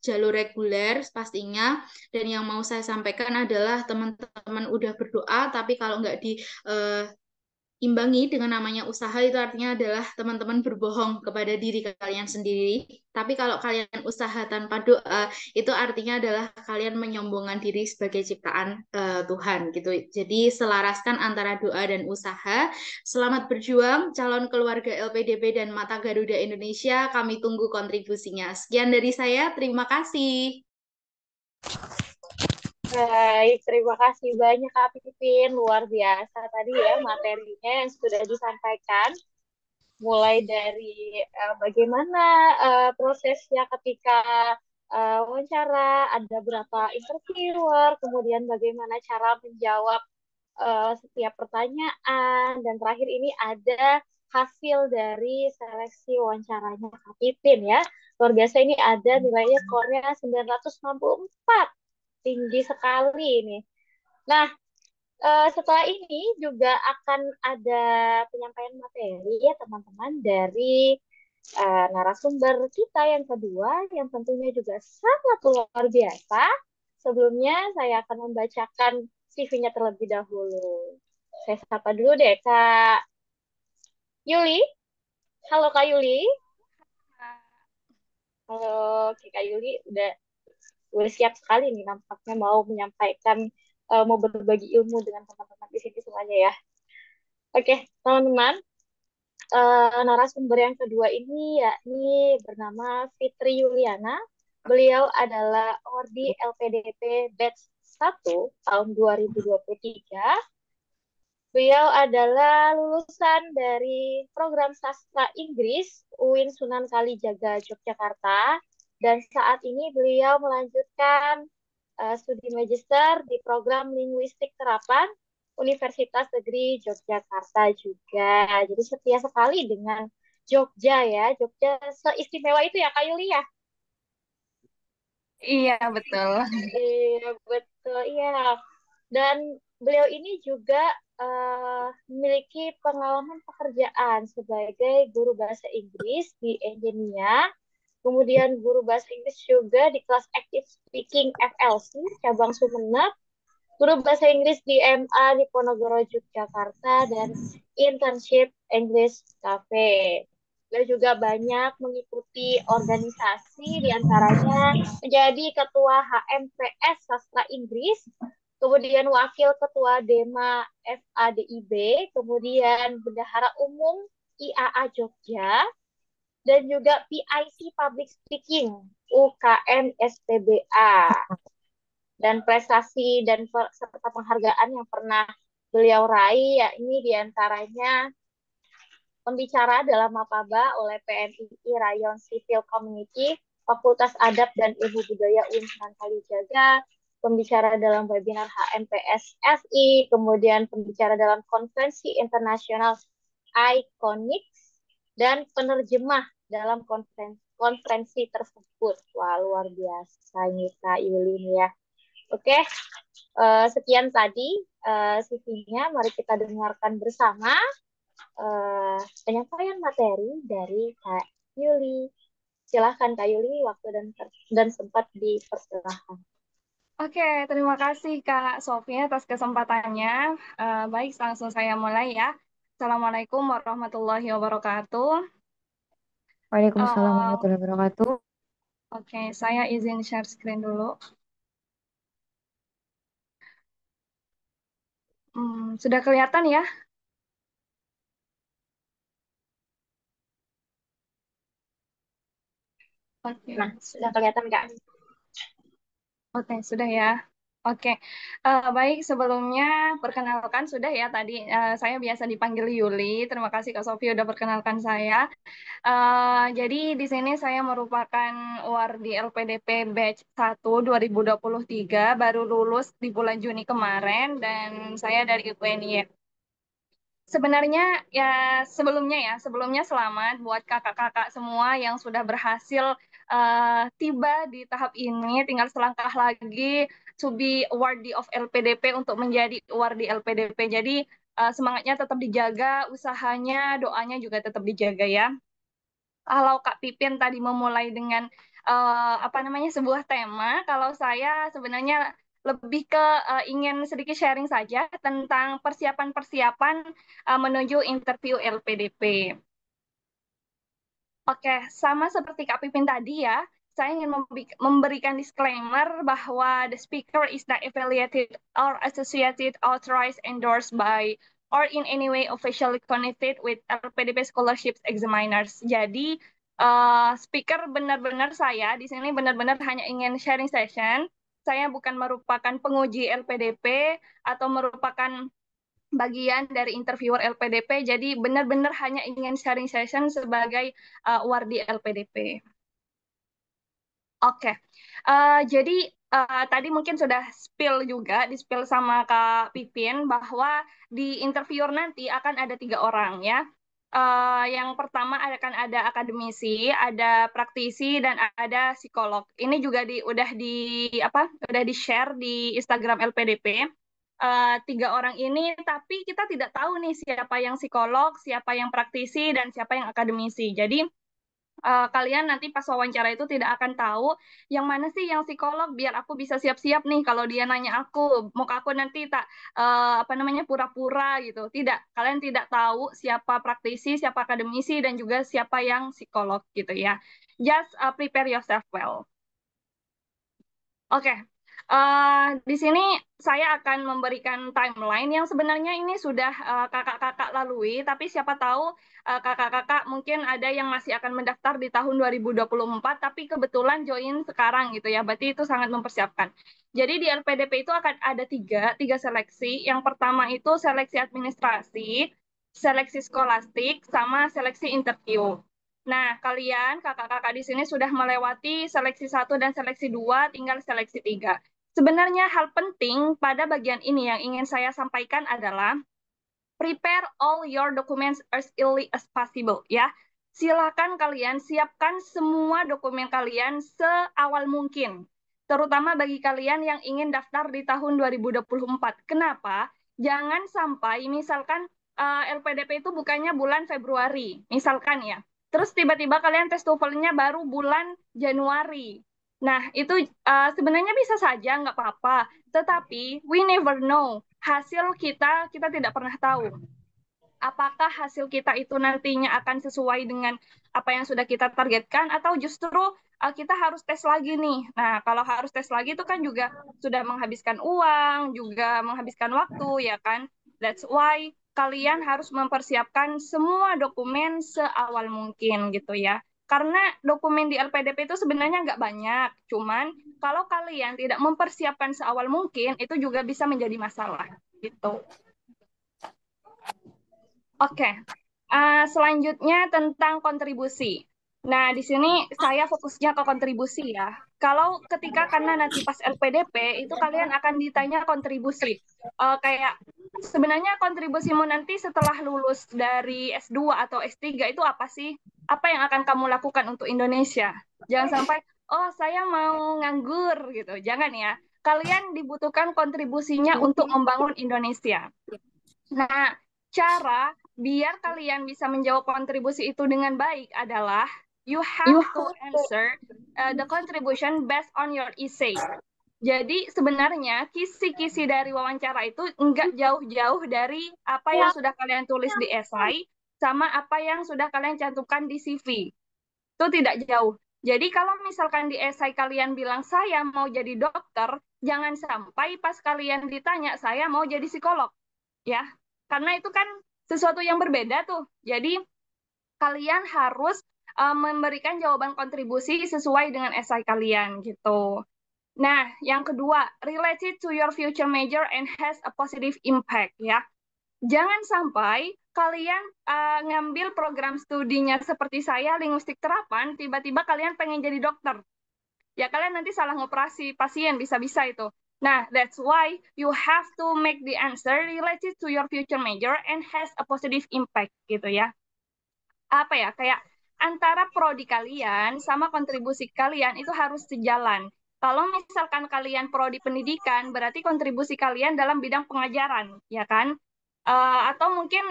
C: jalur reguler pastinya. Dan yang mau saya sampaikan adalah teman-teman udah berdoa, tapi kalau nggak imbangi dengan namanya usaha itu artinya adalah teman-teman berbohong kepada diri kalian sendiri. Tapi kalau kalian usaha tanpa doa, itu artinya adalah kalian menyombongkan diri sebagai ciptaan Tuhan gitu. Jadi selaraskan antara doa dan usaha. Selamat berjuang calon keluarga LPDP dan Mata Garuda Indonesia. Kami tunggu kontribusinya. Sekian dari saya. Terima kasih.
A: Baik, terima kasih banyak Kak Pipin. Luar biasa tadi ya materinya yang sudah disampaikan. Mulai dari bagaimana prosesnya ketika wawancara, ada berapa interviewer, kemudian bagaimana cara menjawab setiap pertanyaan, dan terakhir ini ada hasil dari seleksi wawancaranya Kak Pipin ya. Luar biasa, ini ada nilainya skornya 964. Tinggi sekali ini. Nah, setelah ini juga akan ada penyampaian materi ya teman-teman dari narasumber kita yang kedua yang tentunya juga sangat luar biasa. Sebelumnya saya akan membacakan CV-nya terlebih dahulu. Saya sapa dulu deh Kak Yuli. Halo Kak Yuli. Halo Kak Yuli, udah siap sekali nih nampaknya mau menyampaikan, mau berbagi ilmu dengan teman-teman di sini semuanya ya. Oke, teman-teman, narasumber yang kedua ini yakni bernama Fitri Yuliana. Beliau adalah awardee LPDP Batch 1 tahun 2023. Beliau adalah lulusan dari program sastra Inggris UIN Sunan Kalijaga Yogyakarta dan saat ini beliau melanjutkan studi magister di program linguistik terapan Universitas Negeri Yogyakarta juga. Jadi setia sekali dengan Jogja ya. Jogja seistimewa itu ya Kak Yuli ya?
D: Iya, betul.
A: Iya, betul. Iya. Dan beliau ini juga memiliki pengalaman pekerjaan sebagai guru bahasa Inggris di Engenia, kemudian guru bahasa Inggris juga di kelas Active Speaking FLC, cabang Sumeneb, guru bahasa Inggris di MA di Ponorogo, Yogyakarta, dan internship English Cafe. Dia juga banyak mengikuti organisasi, diantaranya menjadi ketua HMPS Sastra Inggris, kemudian wakil ketua DEMA FADIB, kemudian bendahara umum IAA Jogja, dan juga PIC Public Speaking UKM SPBA. Dan prestasi dan serta penghargaan yang pernah beliau raih, ya ini diantaranya pembicara dalam Mapaba oleh PMII Rayon Civil Community, Fakultas Adab dan Ilmu Budaya UIN Sunan Kalijaga, pembicara dalam webinar HMPS FI, kemudian pembicara dalam konferensi internasional Iconics, dan penerjemah dalam konferensi tersebut. Wah, luar biasa ini Kak Yuli ya. Oke, sekian tadi CV-nya. Mari kita dengarkan bersama penyampaian materi dari Kak Yuli. Silahkan Kak Yuli, waktu dan sempat dipersilahkan.
D: Oke, terima kasih Kak Sofia atas kesempatannya. Baik, langsung saya mulai ya. Assalamualaikum warahmatullahi wabarakatuh.
E: Waalaikumsalam
D: Eh,
E: warahmatullahi wabarakatuh.
D: Oke, saya izin share screen dulu. Sudah kelihatan ya? Oke.
A: Nah, sudah kelihatan Kak.
D: Oke, sudah ya. Oke, baik sebelumnya perkenalkan sudah ya tadi saya biasa dipanggil Yuli. Terima kasih Kak Sofi udah perkenalkan saya. Jadi di sini saya merupakan wardi LPDP batch 1 2023, baru lulus di bulan Juni kemarin dan saya dari UPNY. Sebenarnya sebelumnya selamat buat kakak-kakak semua yang sudah berhasil tiba di tahap ini, tinggal selangkah lagi to be awardee of LPDP untuk menjadi awardee LPDP. Jadi semangatnya tetap dijaga, usahanya, doanya juga tetap dijaga ya. Kalau Kak Pipin tadi memulai dengan apa namanya sebuah tema, kalau saya sebenarnya lebih ke ingin sedikit sharing saja tentang persiapan-persiapan menuju interview LPDP. Oke, sama seperti Kak Pipin tadi ya, saya ingin memberikan disclaimer bahwa the speaker is not affiliated or associated, authorized, endorsed by, or in any way officially connected with LPDP scholarships examiners. Jadi, speaker benar-benar saya di sini benar-benar hanya ingin sharing session. Saya bukan merupakan penguji LPDP atau merupakan bagian dari interviewer LPDP, jadi benar-benar hanya ingin sharing session sebagai wardi LPDP. Oke, jadi tadi mungkin sudah di-spill sama Kak Pipin bahwa di interviewer nanti akan ada 3 orang ya. Yang pertama akan ada akademisi, ada praktisi, dan ada psikolog. Ini juga udah di share di Instagram LPDP. 3 orang ini, tapi kita tidak tahu nih siapa yang psikolog, siapa yang praktisi, dan siapa yang akademisi. Jadi kalian nanti pas wawancara itu tidak akan tahu yang mana sih yang psikolog, biar aku bisa siap-siap nih kalau dia nanya aku, mau aku nanti tak pura-pura gitu. Tidak, kalian tidak tahu siapa praktisi, siapa akademisi, dan juga siapa yang psikolog gitu ya. Just prepare yourself well. Oke, Di sini saya akan memberikan timeline yang sebenarnya ini sudah kakak-kakak lalui, tapi siapa tahu kakak-kakak mungkin ada yang masih akan mendaftar di tahun 2024, tapi kebetulan join sekarang gitu ya, berarti itu sangat mempersiapkan. Jadi di LPDP itu akan ada tiga seleksi. Yang pertama itu seleksi administrasi, seleksi skolastik, sama seleksi interview. Nah, kalian kakak-kakak di sini sudah melewati seleksi 1 dan seleksi 2, tinggal seleksi 3. Sebenarnya hal penting pada bagian ini yang ingin saya sampaikan adalah prepare all your documents as early as possible ya. Silakan kalian siapkan semua dokumen kalian seawal mungkin. Terutama bagi kalian yang ingin daftar di tahun 2024. Kenapa? Jangan sampai misalkan LPDP itu bukannya bulan Februari, misalkan ya. Terus tiba-tiba kalian tes TOEFL-nya baru bulan Januari. Nah, itu sebenarnya bisa saja, nggak apa-apa. Tetapi, we never know. Hasil kita tidak pernah tahu. Apakah hasil kita itu nantinya akan sesuai dengan apa yang sudah kita targetkan, atau justru kita harus tes lagi nih. Nah, kalau harus tes lagi itu kan juga sudah menghabiskan uang, juga menghabiskan waktu, ya kan? That's why kalian harus mempersiapkan semua dokumen seawal mungkin gitu ya. Karena dokumen di LPDP itu sebenarnya nggak banyak, cuman kalau kalian tidak mempersiapkan seawal mungkin, itu juga bisa menjadi masalah gitu. Oke, selanjutnya tentang kontribusi. Nah, di sini saya fokusnya ke kontribusi ya. Kalau karena nanti pas LPDP, itu kalian akan ditanya kontribusi. Kayak sebenarnya kontribusimu nanti setelah lulus dari S2 atau S3 itu apa sih? Apa yang akan kamu lakukan untuk Indonesia? Jangan sampai, oh saya mau nganggur gitu. Jangan ya. Kalian dibutuhkan kontribusinya untuk membangun Indonesia. Nah, cara biar kalian bisa menjawab kontribusi itu dengan baik adalah you have to answer the contribution based on your essay. Jadi sebenarnya kisi-kisi dari wawancara itu enggak jauh-jauh dari apa yang sudah kalian tulis di esai sama apa yang sudah kalian cantumkan di CV. Itu tidak jauh. Jadi kalau misalkan di esai kalian bilang saya mau jadi dokter, jangan sampai pas kalian ditanya saya mau jadi psikolog. Ya, karena itu kan sesuatu yang berbeda tuh. Jadi kalian harus memberikan jawaban kontribusi sesuai dengan esai kalian gitu. Nah, yang kedua, related to your future major and has a positive impact ya. Jangan sampai kalian ngambil program studinya seperti saya, linguistik terapan, tiba-tiba kalian pengen jadi dokter. Ya, kalian nanti salah ngoperasi pasien, bisa-bisa itu. Nah, that's why you have to make the answer related to your future major and has a positive impact gitu ya. Apa ya, kayak antara prodi kalian sama kontribusi kalian itu harus sejalan. Kalau misalkan kalian prodi pendidikan, berarti kontribusi kalian dalam bidang pengajaran, ya kan? Atau mungkin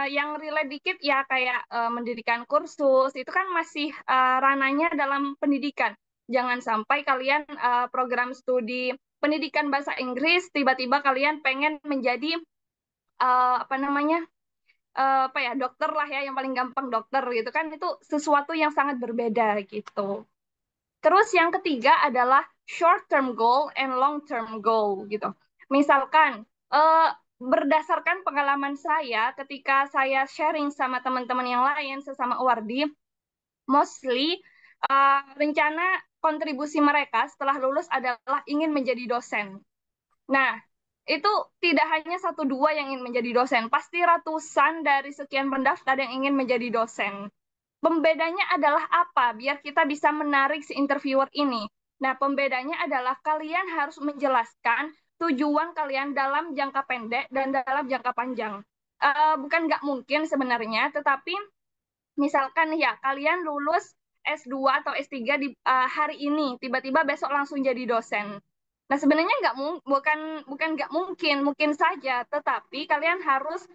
D: yang relate dikit ya kayak mendirikan kursus, itu kan masih ranahnya dalam pendidikan. Jangan sampai kalian program studi pendidikan bahasa Inggris, tiba-tiba kalian pengen menjadi apa namanya, apa ya, dokter lah ya, yang paling gampang dokter gitu kan, itu sesuatu yang sangat berbeda gitu. Terus yang ketiga adalah short term goal and long term goal gitu. Misalkan berdasarkan pengalaman saya ketika saya sharing sama teman-teman yang lain sesama Uwardi, mostly rencana kontribusi mereka setelah lulus adalah ingin menjadi dosen. Nah, itu tidak hanya 1-2 yang ingin menjadi dosen, pasti ratusan dari sekian pendaftar yang ingin menjadi dosen. Pembedanya adalah apa? Biar kita bisa menarik si interviewer ini. Nah, pembedanya adalah kalian harus menjelaskan tujuan kalian dalam jangka pendek dan dalam jangka panjang. Bukan nggak mungkin sebenarnya, tetapi misalkan ya kalian lulus S2 atau S3 di hari ini, tiba-tiba besok langsung jadi dosen. Nah, sebenarnya bukan nggak mungkin, mungkin saja, tetapi kalian harus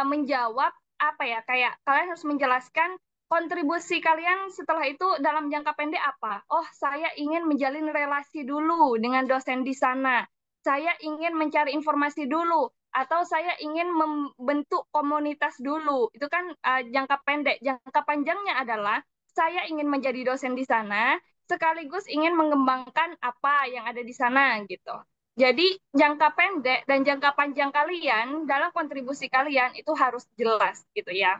D: menjawab apa ya, kayak kalian harus menjelaskan kontribusi kalian setelah itu dalam jangka pendek apa. Oh, saya ingin menjalin relasi dulu dengan dosen di sana. Saya ingin mencari informasi dulu, atau saya ingin membentuk komunitas dulu. Itu kan jangka pendek. Jangka panjangnya adalah saya ingin menjadi dosen di sana, sekaligus ingin mengembangkan apa yang ada di sana gitu. Jadi jangka pendek dan jangka panjang kalian dalam kontribusi kalian itu harus jelas gitu ya.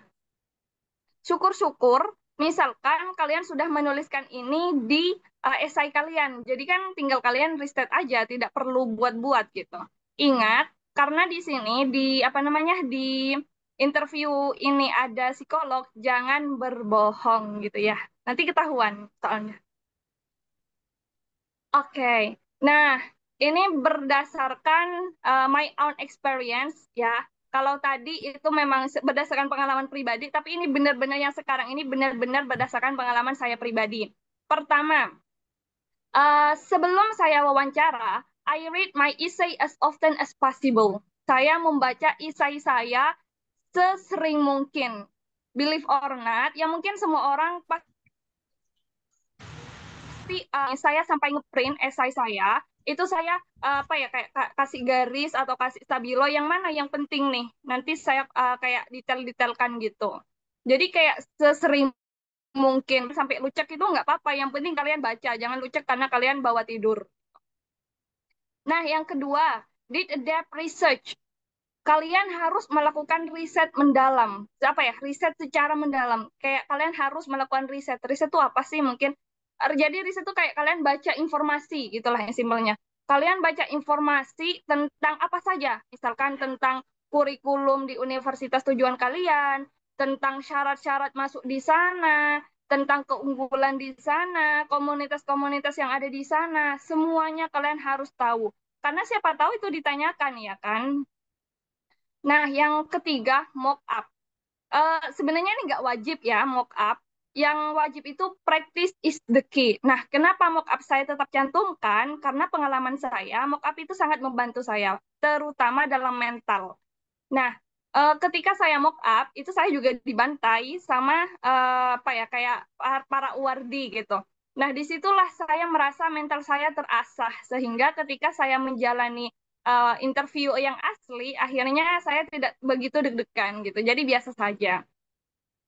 D: Syukur-syukur misalkan kalian sudah menuliskan ini di esai kalian. Jadi kan tinggal kalian restate aja, tidak perlu buat-buat gitu. Ingat, karena di sini di apa namanya di interview ini ada psikolog, jangan berbohong gitu ya. Nanti ketahuan soalnya. Oke. Nah, ini berdasarkan my own experience ya. Kalau tadi itu memang berdasarkan pengalaman pribadi, tapi ini benar-benar yang sekarang ini benar-benar berdasarkan pengalaman saya pribadi. Pertama, sebelum saya wawancara, I read my essay as often as possible. Saya membaca esai saya sesering mungkin. Believe or not, ya mungkin semua orang pasti saya sampai ngeprint esai saya, itu saya apa ya kayak kasih garis atau kasih stabilo yang mana yang penting nih. Nanti saya kayak detail-detailkan gitu. Jadi kayak sesering mungkin sampai lucek itu nggak apa-apa. Yang penting kalian baca, jangan lucek karena kalian bawa tidur. Nah, yang kedua, did a depth research. Kalian harus melakukan riset mendalam. Apa ya? Riset secara mendalam. Kayak kalian harus melakukan riset. Riset itu apa sih? Mungkin jadi riset itu kayak kalian baca informasi, gitulah yang simpelnya. Kalian baca informasi tentang apa saja. Misalkan tentang kurikulum di universitas tujuan kalian, tentang syarat-syarat masuk di sana, tentang keunggulan di sana, komunitas-komunitas yang ada di sana. Semuanya kalian harus tahu. Karena siapa tahu itu ditanyakan, ya kan? Nah, yang ketiga, mock up. Sebenarnya ini nggak wajib ya, mock up. Yang wajib itu practice is the key. Nah, kenapa mock up saya tetap cantumkan? Karena pengalaman saya, mock up itu sangat membantu saya, terutama dalam mental. Nah, ketika saya mock up, itu saya juga dibantai sama apa ya, kayak para uwardi gitu. Nah, disitulah saya merasa mental saya terasah, sehingga ketika saya menjalani interview yang asli, akhirnya saya tidak begitu deg-degan gitu. Jadi biasa saja.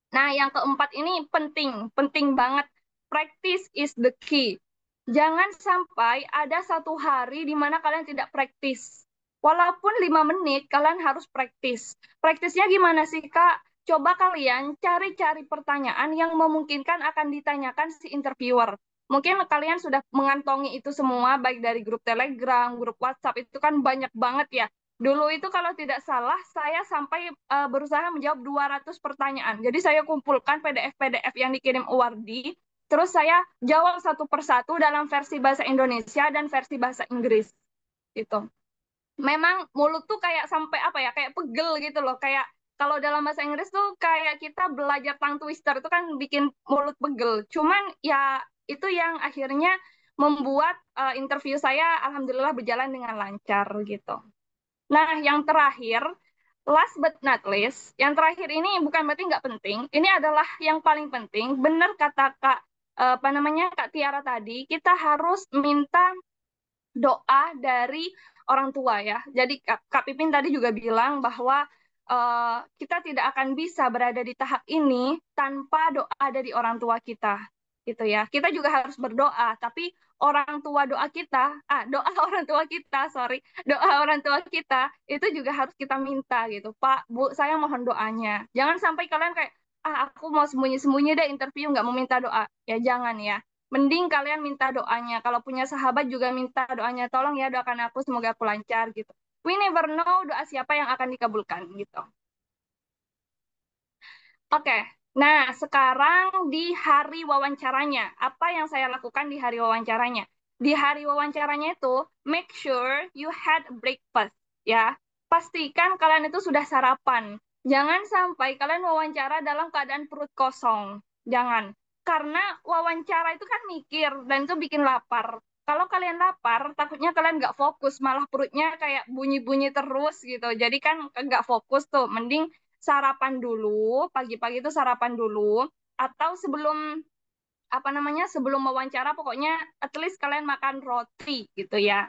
D: Nah, yang keempat ini penting, penting banget. Practice is the key. Jangan sampai ada satu hari di mana kalian tidak praktis. Walaupun 5 menit, kalian harus praktis. Praktisnya gimana sih, Kak? Coba kalian cari-cari pertanyaan yang memungkinkan akan ditanyakan si interviewer. Mungkin kalian sudah mengantongi itu semua, baik dari grup Telegram, grup WhatsApp, itu kan banyak banget ya. Dulu itu kalau tidak salah, saya sampai berusaha menjawab 200 pertanyaan. Jadi saya kumpulkan PDF-PDF yang dikirim Uwardi, terus saya jawab satu persatu dalam versi bahasa Indonesia dan versi bahasa Inggris. Gitu. Memang mulut tuh kayak sampai apa ya, kayak pegel gitu loh. Kayak kalau dalam bahasa Inggris tuh kayak kita belajar tongue twister itu kan bikin mulut pegel. Cuman ya itu yang akhirnya membuat interview saya alhamdulillah berjalan dengan lancar gitu. Nah, yang terakhir, last but not least, yang terakhir ini bukan berarti nggak penting, ini adalah yang paling penting. Benar kata Kak, apa namanya, Kak Tiara tadi, kita harus minta doa dari orang tua ya. Jadi Kak Pipin tadi juga bilang bahwa kita tidak akan bisa berada di tahap ini tanpa doa dari orang tua kita, gitu ya. Kita juga harus berdoa, tapi orang tua doa kita, doa orang tua kita, sorry, doa orang tua kita itu juga harus kita minta gitu. Pak, Bu, saya mohon doanya. Jangan sampai kalian kayak, aku mau sembunyi-sembunyi deh interview, nggak mau minta doa. Ya jangan ya. Mending kalian minta doanya. Kalau punya sahabat juga minta doanya. Tolong ya doakan aku, semoga aku lancar gitu. We never know doa siapa yang akan dikabulkan gitu. Oke, nah sekarang di hari wawancaranya. Apa yang saya lakukan di hari wawancaranya? Di hari wawancaranya itu, make sure you had breakfast. Ya, pastikan kalian itu sudah sarapan. Jangan sampai kalian wawancara dalam keadaan perut kosong. Jangan. Karena wawancara itu kan mikir, dan itu bikin lapar. Kalau kalian lapar, takutnya kalian nggak fokus, malah perutnya kayak bunyi-bunyi terus gitu. Jadi kan nggak fokus tuh. Mending sarapan dulu, pagi-pagi itu sarapan dulu, atau sebelum apa namanya sebelum wawancara pokoknya at least kalian makan roti gitu ya.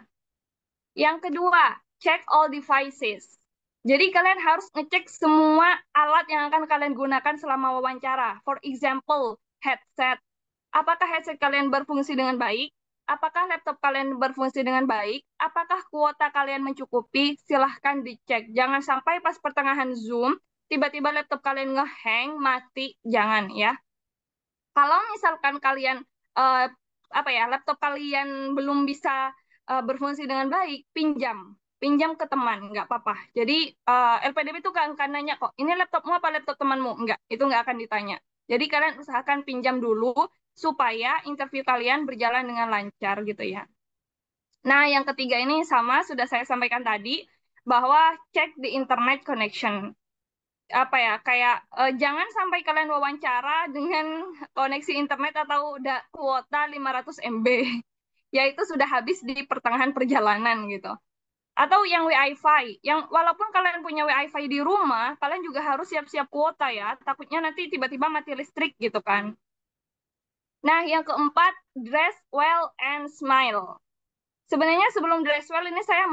D: Yang kedua, check all devices. Jadi kalian harus ngecek semua alat yang akan kalian gunakan selama wawancara. For example, headset, Apakah headset kalian berfungsi dengan baik? Apakah laptop kalian berfungsi dengan baik? Apakah kuota kalian mencukupi? Silahkan dicek. Jangan sampai pas pertengahan Zoom, tiba-tiba laptop kalian ngehang, mati. Jangan ya. Kalau misalkan kalian eh, laptop kalian belum bisa berfungsi dengan baik, pinjam ke teman, nggak apa-apa. Jadi LPDP itu kan akan nanya kok, ini laptopmu apa laptop temanmu? Nggak, itu nggak akan ditanya. Jadi kalian usahakan pinjam dulu supaya interview kalian berjalan dengan lancar gitu ya. Nah, yang ketiga ini sama sudah saya sampaikan tadi bahwa cek di internet connection kayak jangan sampai kalian wawancara dengan koneksi internet atau kuota 500 MB yaitu sudah habis di pertengahan perjalanan gitu. Atau yang Wi-Fi, yang walaupun kalian punya Wi-Fi di rumah, kalian juga harus siap-siap kuota ya, takutnya nanti tiba-tiba mati listrik gitu kan. Nah, yang keempat, dress well and smile. Sebenarnya sebelum dress well ini saya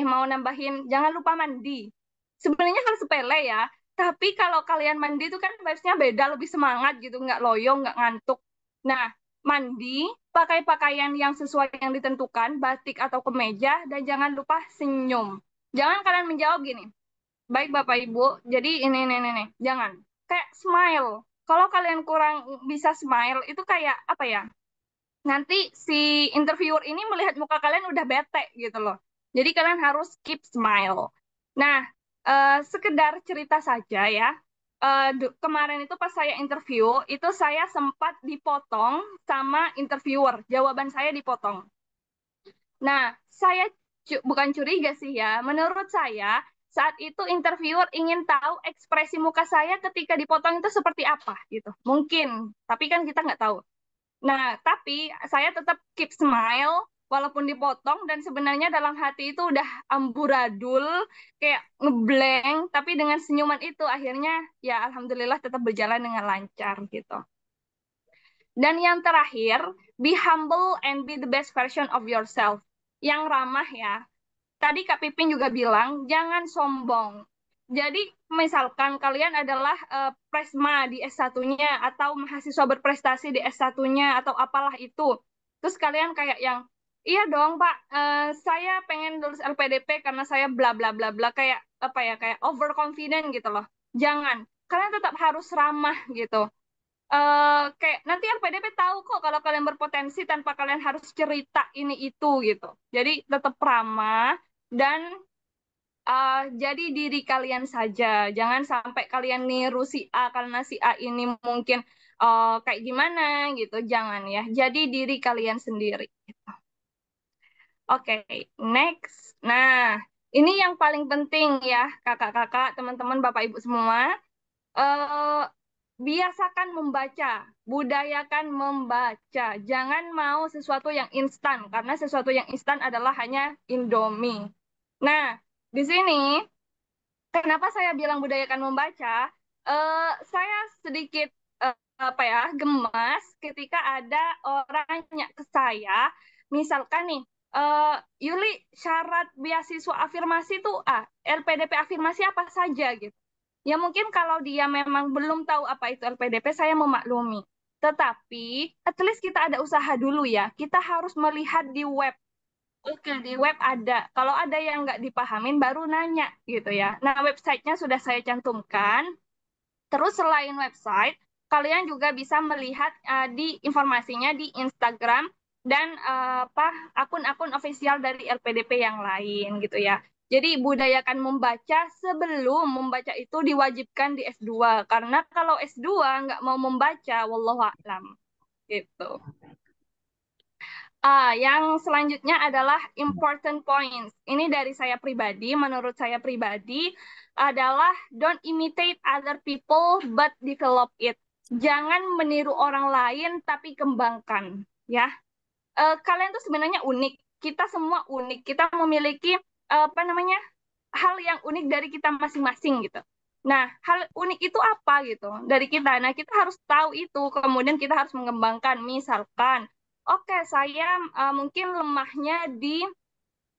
D: mau nambahin jangan lupa mandi. Sebenarnya hal sepele ya, tapi kalau kalian mandi itu kan vibes-nya beda, lebih semangat gitu, nggak loyo, nggak ngantuk. Nah, mandi, pakai pakaian yang sesuai yang ditentukan, batik atau kemeja, dan jangan lupa senyum. Jangan kalian menjawab gini, baik Bapak Ibu, jadi ini. Jangan. Kayak smile. Kalau kalian kurang bisa smile, itu kayak apa ya? Nanti si interviewer ini melihat muka kalian udah bete gitu loh. Jadi kalian harus keep smile. Nah, sekedar cerita saja ya. Kemarin itu pas saya interview, itu saya sempat dipotong sama interviewer. Jawaban saya dipotong. Nah, saya bukan curiga sih ya. Menurut saya, saat itu interviewer ingin tahu ekspresi muka saya ketika dipotong itu seperti apa gitu. Mungkin, tapi kan kita nggak tahu. Nah, tapi saya tetap keep smile walaupun dipotong dan sebenarnya dalam hati itu udah amburadul, kayak ngeblank, tapi dengan senyuman itu akhirnya ya alhamdulillah tetap berjalan dengan lancar gitu. Dan yang terakhir, be humble and be the best version of yourself. Yang ramah ya. Tadi Kak Pipin juga bilang, jangan sombong. Jadi misalkan kalian adalah presma di S1-nya atau mahasiswa berprestasi di S1-nya atau apalah itu. Terus kalian kayak yang, iya dong Pak, saya pengen lulus LPDP karena saya bla bla bla bla kayak kayak overconfident gitu loh. Jangan. Kalian tetap harus ramah gitu. Kayak nanti LPDP tahu kok kalau kalian berpotensi tanpa kalian harus cerita ini itu gitu. Jadi tetap ramah dan jadi diri kalian saja. Jangan sampai kalian niru si A karena si A ini mungkin kayak gimana gitu. Jangan ya. Jadi diri kalian sendiri. Gitu. Oke, next. Nah, ini yang paling penting ya, kakak-kakak, teman-teman, bapak ibu semua. Eh, biasakan membaca, budayakan membaca. Jangan mau sesuatu yang instan, karena sesuatu yang instan adalah hanya Indomie. Nah, di sini kenapa saya bilang budayakan membaca? Saya sedikit gemas ketika ada orang nanya ke saya, misalkan nih, Yuli syarat beasiswa afirmasi itu LPDP afirmasi apa saja gitu. Ya mungkin kalau dia memang belum tahu apa itu LPDP, saya memaklumi. Tetapi, at least kita ada usaha dulu ya. Kita harus melihat di web. Oke, di web ada. Kalau ada yang nggak dipahamin, baru nanya gitu ya. Nah, websitenya sudah saya cantumkan. Terus selain website, kalian juga bisa melihat di informasinya di Instagram dan akun-akun official dari LPDP yang lain gitu ya. Jadi budayakan membaca sebelum membaca itu diwajibkan di S2. Karena kalau S2 nggak mau membaca, wallahu a'lam gitu. Yang selanjutnya adalah important points. Ini dari saya pribadi, menurut saya pribadi adalah don't imitate other people but develop it. Jangan meniru orang lain tapi kembangkan, ya. Kalian tuh sebenarnya unik. Kita semua unik. Kita memiliki hal yang unik dari kita masing-masing gitu. Nah, hal unik itu apa gitu dari kita? Nah, kita harus tahu itu. Kemudian kita harus mengembangkan. Misalkan, oke, saya mungkin lemahnya di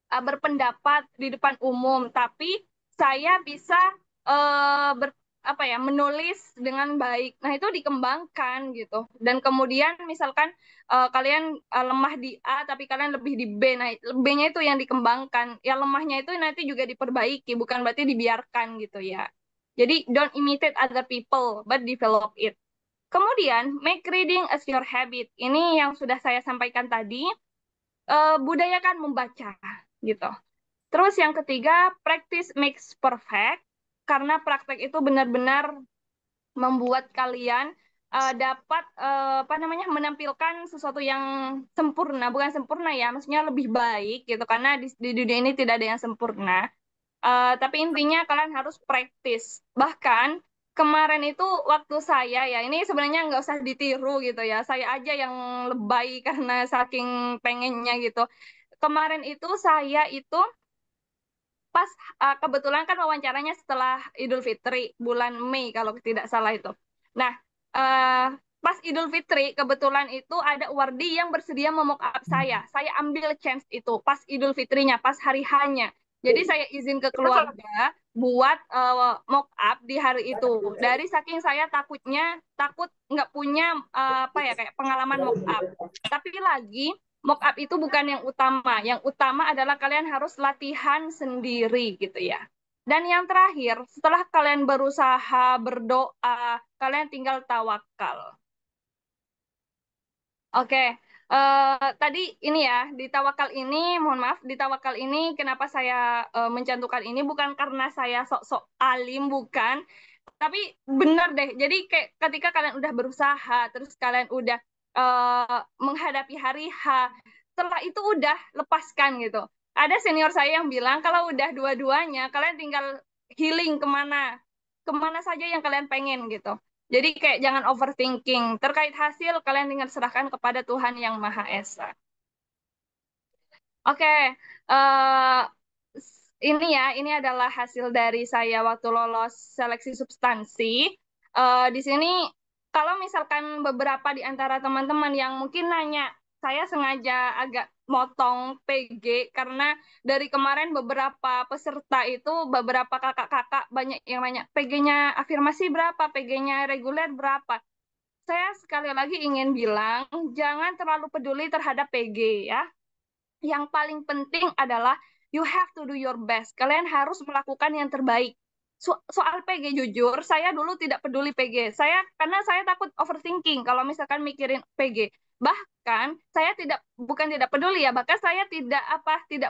D: berpendapat di depan umum, tapi saya bisa apa ya, menulis dengan baik. Nah, itu dikembangkan gitu. Dan kemudian misalkan kalian lemah di A tapi kalian lebih di B. Nah, B-nya itu yang dikembangkan. Yang lemahnya itu nanti juga diperbaiki, bukan berarti dibiarkan gitu ya. Jadi don't imitate other people but develop it. Kemudian make reading as your habit. Ini yang sudah saya sampaikan tadi, budayakan membaca gitu. Terus yang ketiga, practice makes perfect, karena praktek itu benar-benar membuat kalian dapat apa namanya, menampilkan sesuatu yang sempurna, bukan sempurna ya, maksudnya lebih baik gitu, karena di dunia ini tidak ada yang sempurna. Tapi intinya kalian harus praktis. Bahkan kemarin itu waktu saya ya, ini sebenarnya nggak usah ditiru gitu ya, saya aja yang lebay karena saking pengennya gitu. Kemarin itu saya itu pas kebetulan kan wawancaranya setelah Idul Fitri bulan Mei kalau tidak salah itu. Nah, pas Idul Fitri kebetulan itu ada wardi yang bersedia memock up saya. Saya ambil chance itu pas Idul Fitrinya, pas hari hanya. Jadi saya izin ke keluarga buat mock up di hari itu. Dari saking saya takut nggak punya apa ya, kayak pengalaman mock up. Tapi lagi mock up itu bukan yang utama. Yang utama adalah kalian harus latihan sendiri gitu ya. Dan yang terakhir, setelah kalian berusaha, berdoa, kalian tinggal tawakal. Oke, tadi ini ya, di tawakal ini, mohon maaf, di tawakal ini kenapa saya mencantumkan ini bukan karena saya sok-sok alim, bukan. Tapi benar deh, jadi kayak ketika kalian udah berusaha, terus kalian udah menghadapi hari H, setelah itu udah lepaskan gitu. Ada senior saya yang bilang kalau udah dua-duanya, kalian tinggal healing kemana saja yang kalian pengen gitu. Jadi kayak jangan overthinking. Terkait hasil, kalian tinggal serahkan kepada Tuhan Yang Maha Esa. Oke, ini ya, ini adalah hasil dari saya waktu lolos seleksi substansi. Di sini, kalau misalkan beberapa di antara teman-teman yang mungkin nanya, saya sengaja agak motong PG karena dari kemarin beberapa peserta itu, beberapa kakak-kakak banyak yang nanya, PG-nya afirmasi berapa, PG-nya reguler berapa. Saya sekali lagi ingin bilang, jangan terlalu peduli terhadap PG ya. Yang paling penting adalah you have to do your best. Kalian harus melakukan yang terbaik. Soal PG jujur, saya dulu tidak peduli PG. Karena saya takut overthinking kalau misalkan mikirin PG. Bahkan saya bukan tidak peduli ya, bahkan saya tidak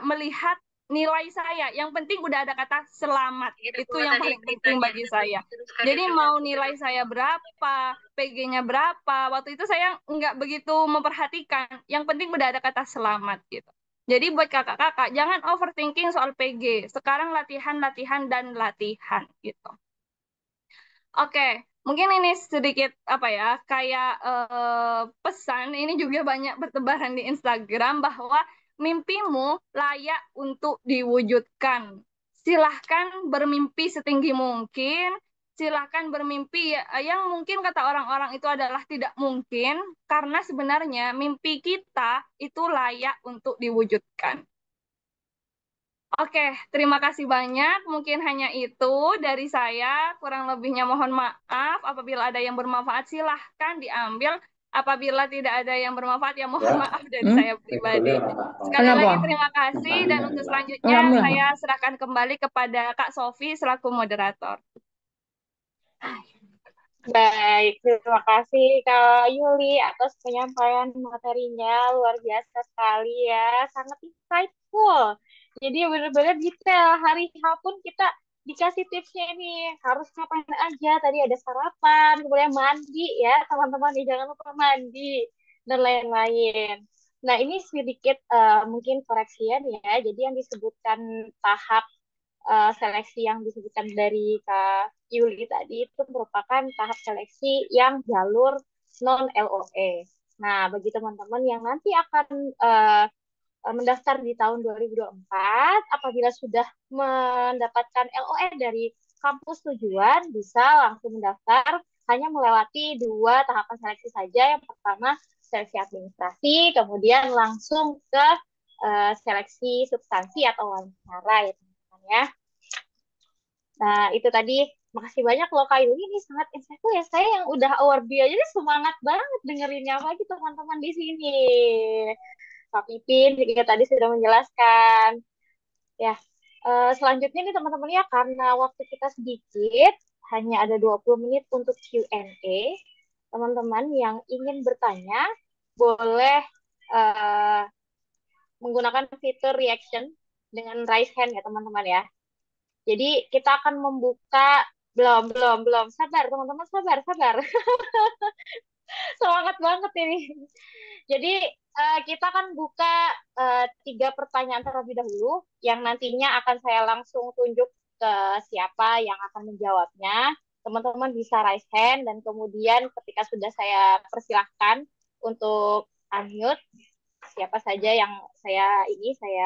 D: melihat nilai saya. Yang penting udah ada kata selamat. Itu yang paling penting bagi saya. Jadi mau nilai saya berapa, PG-nya berapa, waktu itu saya nggak begitu memperhatikan. Yang penting udah ada kata selamat gitu. Jadi buat kakak-kakak, jangan overthinking soal PG. Sekarang latihan, latihan, dan latihan gitu. Oke, mungkin ini sedikit apa ya, kayak pesan, ini juga banyak bertebaran di Instagram bahwa mimpimu layak untuk diwujudkan. Silahkan bermimpi setinggi mungkin, silahkan bermimpi yang mungkin kata orang-orang itu adalah tidak mungkin, karena sebenarnya mimpi kita itu layak untuk diwujudkan. Oke, terima kasih banyak. Mungkin hanya itu dari saya. Kurang lebihnya mohon maaf. Apabila ada yang bermanfaat, silahkan diambil. Apabila tidak ada yang bermanfaat, ya mohon maaf dari saya pribadi. Sekali lagi terima kasih. Dan untuk selanjutnya, saya serahkan kembali kepada Kak Sofi selaku moderator.
A: Baik, terima kasih Kak Yuli atas penyampaian materinya, luar biasa sekali ya, sangat insightful. Jadi benar-benar detail, hari H pun kita dikasih tipsnya ini, harus ngapain aja, tadi ada sarapan, kemudian mandi ya, teman-teman, jangan lupa mandi, dan lain-lain. Nah, ini sedikit mungkin koreksian ya, jadi yang disebutkan tahap seleksi yang disebutkan dari Kak Yuli tadi itu merupakan tahap seleksi yang jalur non-LOE. Nah, bagi teman-teman yang nanti akan mendaftar di tahun 2024, apabila sudah mendapatkan LOE dari kampus tujuan, bisa langsung mendaftar, hanya melewati 2 tahapan seleksi saja. Yang pertama, seleksi administrasi, kemudian langsung ke seleksi substansi atau wawancara ya teman-teman ya. Nah, itu tadi Makasih banyak loh Kak Yuli, ini sangat insightful ya. Saya yang udah award dia, jadi semangat banget dengerinnya lagi teman-teman di sini. Kak Pipin juga tadi sudah menjelaskan. Ya, selanjutnya nih teman-teman ya, karena waktu kita sedikit, hanya ada 20 menit untuk Q&A. Teman-teman yang ingin bertanya, boleh eh, menggunakan fitur reaction dengan raise hand ya teman-teman ya. Jadi kita akan membuka, belum, sabar teman-teman, sabar. Semangat banget ini. Jadi kita akan buka 3 pertanyaan terlebih dahulu yang nantinya akan saya langsung tunjuk ke siapa yang akan menjawabnya. Teman-teman bisa raise hand dan kemudian ketika sudah saya persilahkan untuk unmute, siapa saja yang saya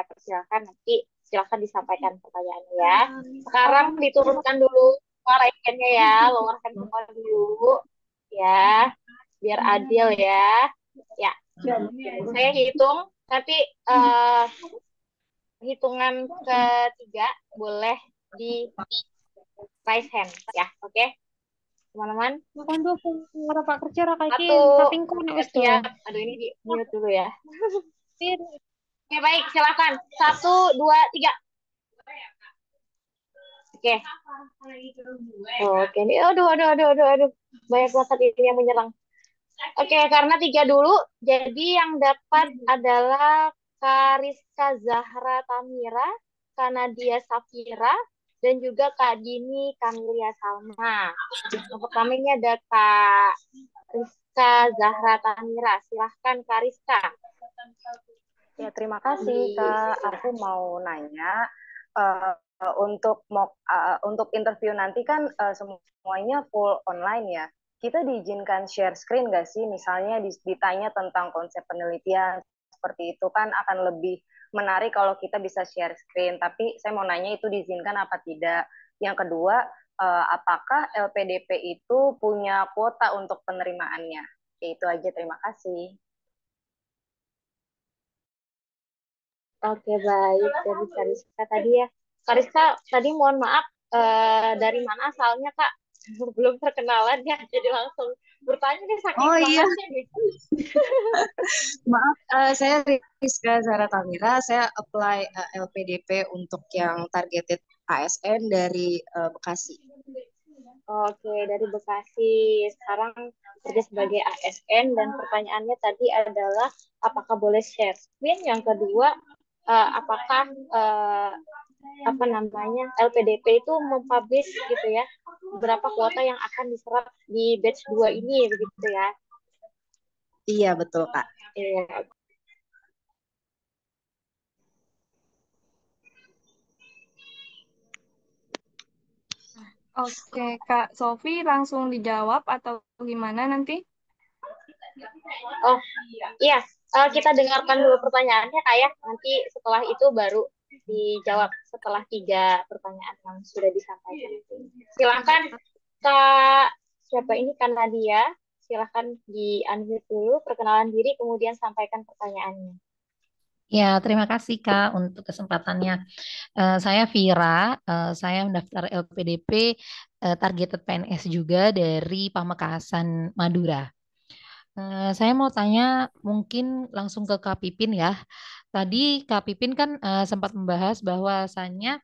A: persilahkan nanti silahkan disampaikan pertanyaannya ya. Sekarang diturunkan dulu raise hand-nya ya, lower hand semua dulu ya, biar adil ya. Ya, saya hitung, nanti hitungan ketiga boleh di raise hand ya, oke teman-teman.
E: Aduh, suara Pak kerja kayak
A: Satu,
E: kaping ko na gusto.
A: siap. Aduh ini di mute dulu ya. Oke baik, silakan. 1, 2, 3. Oke. Oke, ini aduh. Banyak banget ini yang menyerang. Oke, karena 3 dulu, jadi yang dapat adalah Kariska Zahra Tamira, Kanadia Safira, dan juga Kak Dini Kamilia Salma. Yang pertama ini ada Kak Rizka Zahra Tamira. Silahkan Kak Rizka.
F: Ya, terima kasih Kak. Aku mau nanya untuk interview nanti kan semuanya full online ya. Kita diizinkan share screen nggak sih? Misalnya ditanya tentang konsep penelitian seperti itu kan akan lebih menarik kalau kita bisa share screen. Tapi saya mau nanya itu diizinkan apa tidak? Yang kedua, apakah LPDP itu punya kuota untuk penerimaannya? Ya, itu aja. Terima kasih.
A: Oke, baik. Dari Kariska tadi ya. Kariska, tadi mohon maaf, dari mana asalnya, Kak? Belum perkenalan ya, jadi langsung bertanya nih, saking
G: Oh iya,
A: semangatnya nih.
G: maaf, saya Rizka Zara Tamira. Saya apply LPDP untuk yang targeted ASN dari Bekasi.
A: Oke, dari Bekasi. Sekarang kerja sebagai ASN, dan pertanyaannya tadi adalah apakah boleh share screen? Yang kedua, apakah apa namanya LPDP itu mempublish gitu ya berapa kuota yang akan diserap di batch 2 ini begitu ya.
G: Iya, betul, Kak.
A: Iya.
D: Oke, Kak Sofi langsung dijawab atau gimana nanti?
A: Oh iya, kita dengarkan dulu pertanyaannya Kak ya, nanti setelah itu baru dijawab setelah 3 pertanyaan yang sudah disampaikan. Silakan Kak, siapa ini, Kak Nadia, silakan di unmute dulu, perkenalan diri, kemudian sampaikan pertanyaannya.
H: Ya, terima kasih Kak untuk kesempatannya. Saya Vira, saya mendaftar LPDP targeted PNS juga dari Pamekasan, Madura. Saya mau tanya mungkin langsung ke Kak Pipin ya. Tadi Kak Pipin kan sempat membahas bahwasannya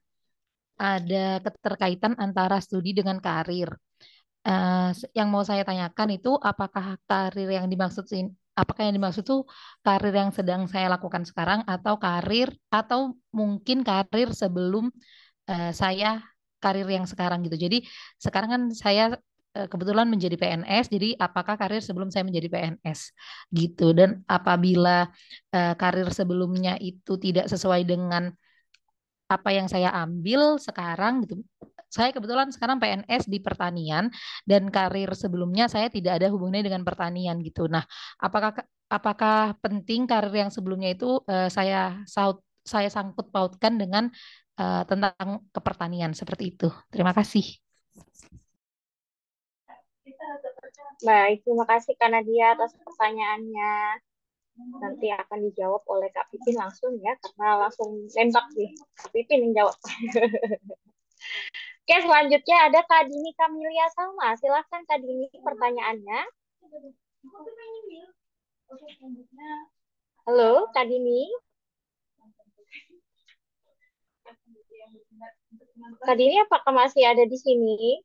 H: ada keterkaitan antara studi dengan karir. Yang mau saya tanyakan itu apakah yang dimaksud itu karir yang sedang saya lakukan sekarang atau mungkin karir sebelum saya karir yang sekarang gitu. Jadi sekarang kan saya kebetulan menjadi PNS, jadi apakah karir sebelum saya menjadi PNS gitu, dan apabila karir sebelumnya itu tidak sesuai dengan apa yang saya ambil sekarang gitu. Saya kebetulan sekarang PNS di pertanian dan karir sebelumnya saya tidak ada hubungannya dengan pertanian gitu. Nah, apakah apakah penting karir yang sebelumnya itu saya sangkut pautkan dengan tentang kepertanian seperti itu. Terima kasih.
A: Baik, terima kasih Kak Nadia atas pertanyaannya. Nanti akan dijawab oleh Kak Pipin langsung ya, karena langsung nembak nih. Kak Pipin yang jawab. Oke, selanjutnya ada Kak Dini Kamilia Salma. Silahkan Kak Dini pertanyaannya. Halo, Kak Dini. Kak Dini, apakah masih ada di sini?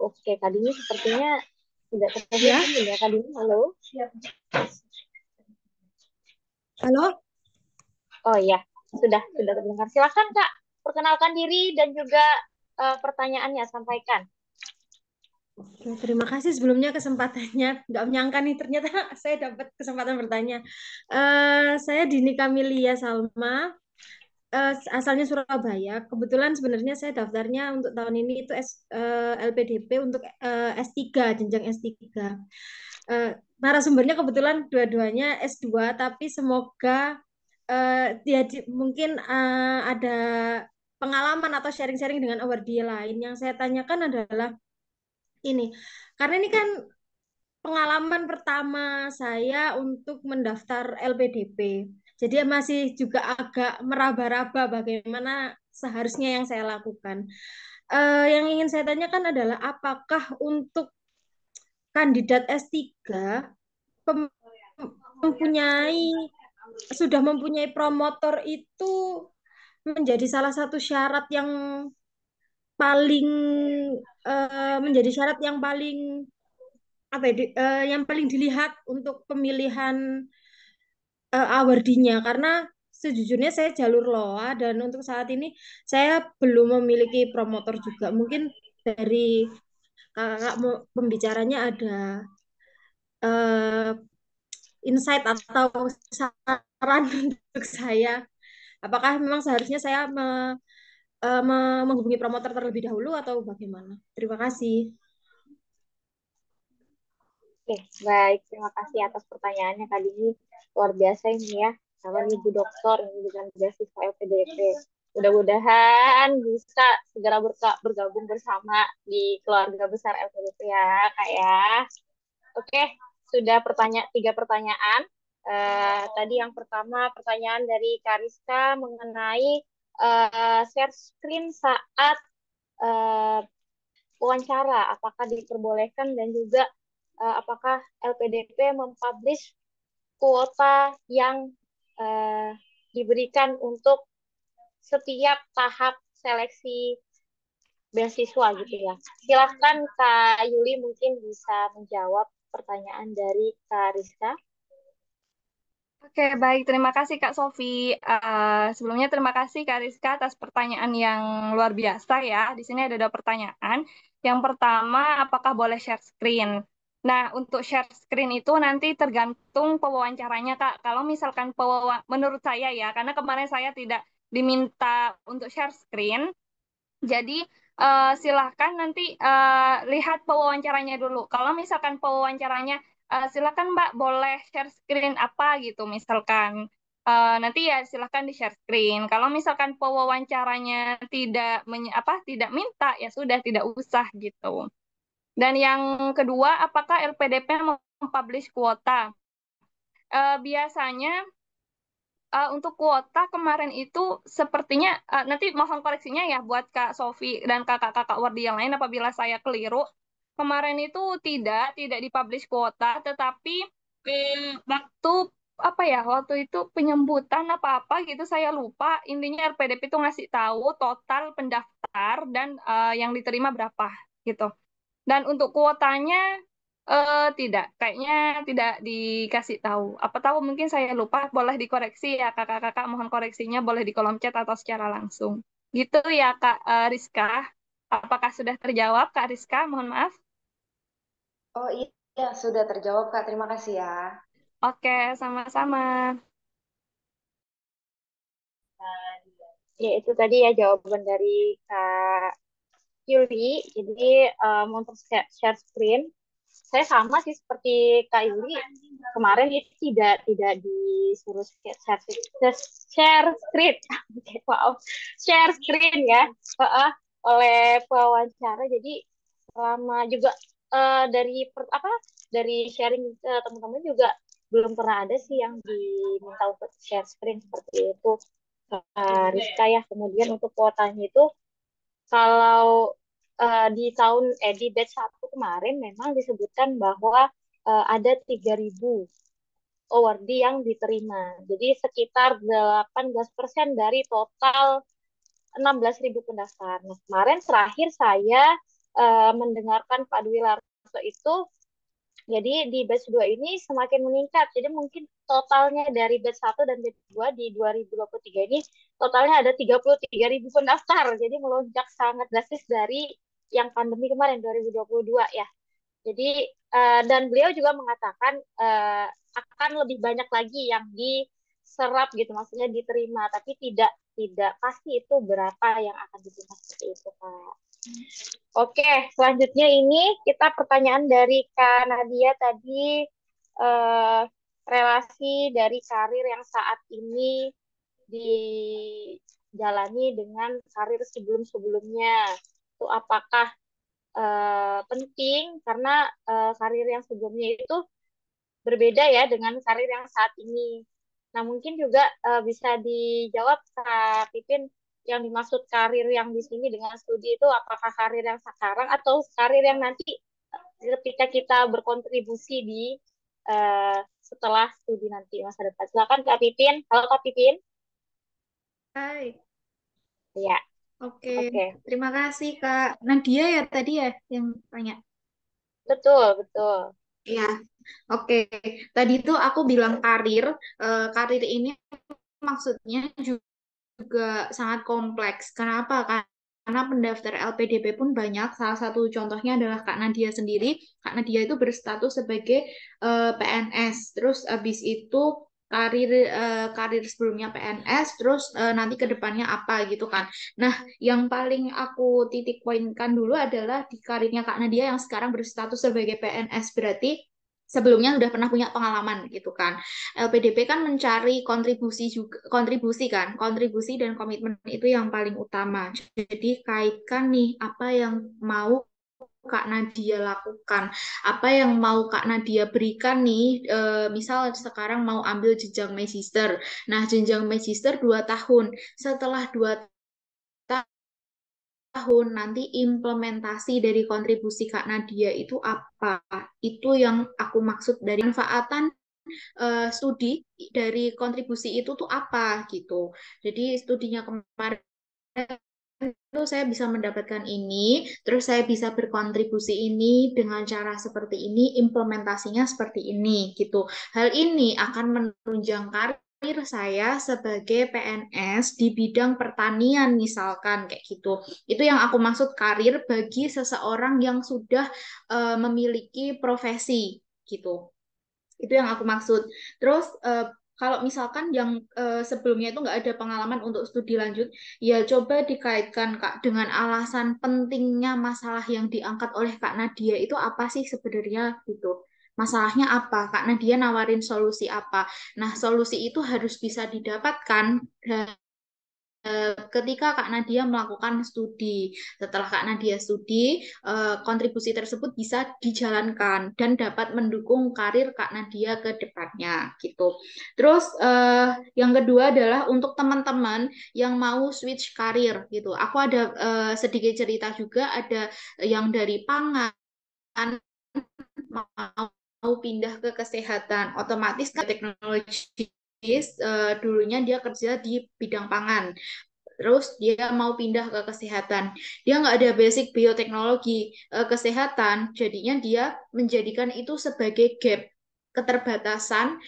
A: Oke, Kak Dini sepertinya tidak terhubung ya, Kak Dini. Halo.
E: Halo?
A: Oh iya, sudah terdengar. Silakan Kak, perkenalkan diri dan juga pertanyaannya sampaikan.
E: Oke, terima kasih sebelumnya kesempatannya. Nggak menyangka nih, ternyata saya dapat kesempatan bertanya. Saya Dini Kamilia Salma, asalnya Surabaya. Kebetulan sebenarnya saya daftarnya untuk tahun ini itu LPDP untuk S3, jenjang S3. Narasumbernya kebetulan dua-duanya S2, tapi semoga mungkin ada pengalaman atau sharing-sharing dengan awardee lain. Yang saya tanyakan adalah ini, karena ini kan pengalaman pertama saya untuk mendaftar LPDP. Jadi masih juga agak meraba-raba bagaimana seharusnya yang saya lakukan. Yang ingin saya tanyakan adalah apakah untuk kandidat S3 pem- mempunyai sudah mempunyai promotor itu menjadi salah satu syarat yang paling menjadi syarat yang paling apa ya, yang paling dilihat untuk pemilihan awardee-nya, karena sejujurnya saya jalur LOA dan untuk saat ini saya belum memiliki promotor juga. Mungkin dari kakak pembicaranya ada uh, insight atau saran untuk saya. Apakah memang seharusnya saya menghubungi promotor terlebih dahulu atau bagaimana? Terima kasih.
A: Oke, baik. Terima kasih atas pertanyaannya Kak Dini. Luar biasa ini ya. Sama Ibu Dokter ini dengan beasiswa LPDP. Mudah-mudahan bisa segera bergabung bersama di keluarga besar LPDP ya, Kak ya. Oke, sudah tiga pertanyaan. Tadi yang pertama pertanyaan dari Kariska mengenai share screen saat wawancara, apakah diperbolehkan dan juga apakah LPDP mempublish kuota yang diberikan untuk setiap tahap seleksi beasiswa gitu ya. Silahkan Kak Yuli mungkin bisa menjawab pertanyaan dari Kak Rizka.
D: Oke, baik. Terima kasih Kak Sofi. Sebelumnya terima kasih Kak Rizka atas pertanyaan yang luar biasa ya. Di sini ada dua pertanyaan. Yang pertama, apakah boleh share screen? Nah, untuk share screen itu nanti tergantung pewawancaranya Kak. Kalau misalkan menurut saya ya, karena kemarin saya tidak diminta untuk share screen, jadi silahkan nanti lihat pewawancaranya dulu. Kalau misalkan pewawancaranya silahkan Mbak boleh share screen apa gitu misalkan. Nanti ya silahkan di share screen. Kalau misalkan pewawancaranya tidak minta ya sudah tidak usah gitu. Dan yang kedua, apakah LPDP mempublish kuota? Biasanya untuk kuota kemarin itu sepertinya nanti mohon koreksinya ya buat Kak Sofi dan kakak-kakak Wardi yang lain apabila saya keliru. Kemarin itu tidak dipublish kuota, tetapi waktu waktu itu penyambutan apa-apa gitu saya lupa. Intinya RPDP itu ngasih tahu total pendaftar dan yang diterima berapa gitu. Dan untuk kuotanya kayaknya tidak dikasih tahu. Apa tahu mungkin saya lupa, boleh dikoreksi ya kakak-kakak, mohon koreksinya boleh di kolom chat atau secara langsung. Gitu ya Kak Rizka. Apakah sudah terjawab Kak Rizka? Mohon maaf.
F: Oh iya, sudah terjawab Kak. Terima kasih ya.
D: Oke, sama-sama.
A: Ya, itu tadi ya jawaban dari Kak Yuli. Jadi untuk share screen, saya sama sih seperti Kak Yuli. Kemarin itu tidak disuruh share screen. Wow, share screen ya oleh pewawancara. Jadi selama juga dari sharing ke teman-teman juga belum pernah ada sih yang diminta untuk share screen seperti itu, Rizka ya. Kemudian untuk kuotanya itu kalau di batch 1 kemarin memang disebutkan bahwa ada 3.000 awardee yang diterima. Jadi sekitar 18% dari total 16.000 pendaftar. Nah, kemarin terakhir saya mendengarkan Pak Dwi Larso itu, jadi di batch 2 ini semakin meningkat. Jadi mungkin totalnya dari batch 1 dan batch 2 di 2023 ini totalnya ada 33.000 pendaftar. Jadi melonjak sangat drastis dari yang pandemi kemarin 2022 ya. Jadi dan beliau juga mengatakan akan lebih banyak lagi yang diserap gitu, maksudnya diterima, tapi tidak pasti itu berapa yang akan diterima seperti itu, Kak. Oke, selanjutnya ini kita pertanyaan dari Kak Nadia tadi, relasi dari karir yang saat ini dijalani dengan karir sebelum-sebelumnya. Itu apakah penting karena karir yang sebelumnya itu berbeda ya dengan karir yang saat ini. Nah, mungkin juga bisa dijawab Kak Pipin, yang dimaksud karir yang di sini dengan studi itu apakah karir yang sekarang atau karir yang nanti ketika kita berkontribusi di setelah studi nanti masa depan. Silakan Kak Pipin. Halo Kak Pipin.
C: Hai,
A: Ya,
C: oke.
A: oke.
C: Terima kasih Kak Nadia ya tadi ya yang tanya.
A: Betul, betul.
C: Ya, oke. Tadi itu aku bilang karir. Karir ini maksudnya juga sangat kompleks. Kenapa? Karena pendaftar LPDP pun banyak. Salah satu contohnya adalah Kak Nadia sendiri. Kak Nadia itu berstatus sebagai PNS. Terus habis itu karir sebelumnya PNS, terus nanti ke depannya apa gitu kan. Nah, yang paling aku titik poinkan dulu adalah di karirnya Kak Nadia yang sekarang berstatus sebagai PNS. Berarti sebelumnya sudah pernah punya pengalaman gitu kan. LPDP kan mencari kontribusi dan komitmen itu yang paling utama. Jadi kaitkan nih apa yang mau Kak Nadia lakukan, apa yang mau Kak Nadia berikan nih, misal sekarang mau ambil jenjang magister. Nah, jenjang magister 2 tahun. Setelah 2 tahun nanti implementasi dari kontribusi Kak Nadia itu apa? Itu yang aku maksud dari manfaatan studi dari kontribusi itu tuh apa gitu. Jadi studinya kemarin itu saya bisa mendapatkan ini, terus saya bisa berkontribusi ini dengan cara seperti ini, implementasinya seperti ini gitu. Hal ini akan menunjang karir saya sebagai PNS di bidang pertanian misalkan kayak gitu. Itu yang aku maksud karir bagi seseorang yang sudah memiliki profesi gitu. Itu yang aku maksud. Terus kalau misalkan yang sebelumnya itu nggak ada pengalaman untuk studi lanjut, ya coba dikaitkan Kak dengan alasan pentingnya masalah yang diangkat oleh Kak Nadia itu apa sih sebenarnya gitu. Masalahnya apa? Kak Nadia nawarin solusi apa? Nah, solusi itu harus bisa didapatkan ketika Kak Nadia melakukan studi. Setelah Kak Nadia studi, kontribusi tersebut bisa dijalankan dan dapat mendukung karir Kak Nadia ke depannya gitu. Terus yang kedua adalah untuk teman-teman yang mau switch karir gitu. Aku ada sedikit cerita juga, ada yang dari pangan mau pindah ke kesehatan, otomatis kan teknologi dulunya dia kerja di bidang pangan, terus dia mau pindah ke kesehatan, dia nggak ada basic bioteknologi kesehatan, jadinya dia menjadikan itu sebagai gap, keterbatasan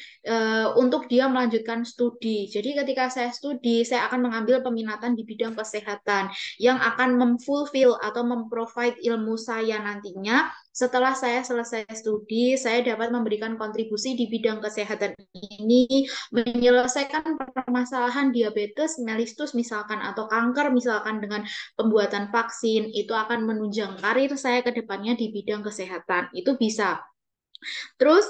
C: untuk dia melanjutkan studi. Jadi ketika saya studi, saya akan mengambil peminatan di bidang kesehatan yang akan memfulfill atau memprovide ilmu saya nantinya. Setelah saya selesai studi, saya dapat memberikan kontribusi di bidang kesehatan ini, menyelesaikan permasalahan diabetes mellitus misalkan atau kanker misalkan dengan pembuatan vaksin. Itu akan menunjang karir saya ke depannya di bidang kesehatan. Itu bisa. Terus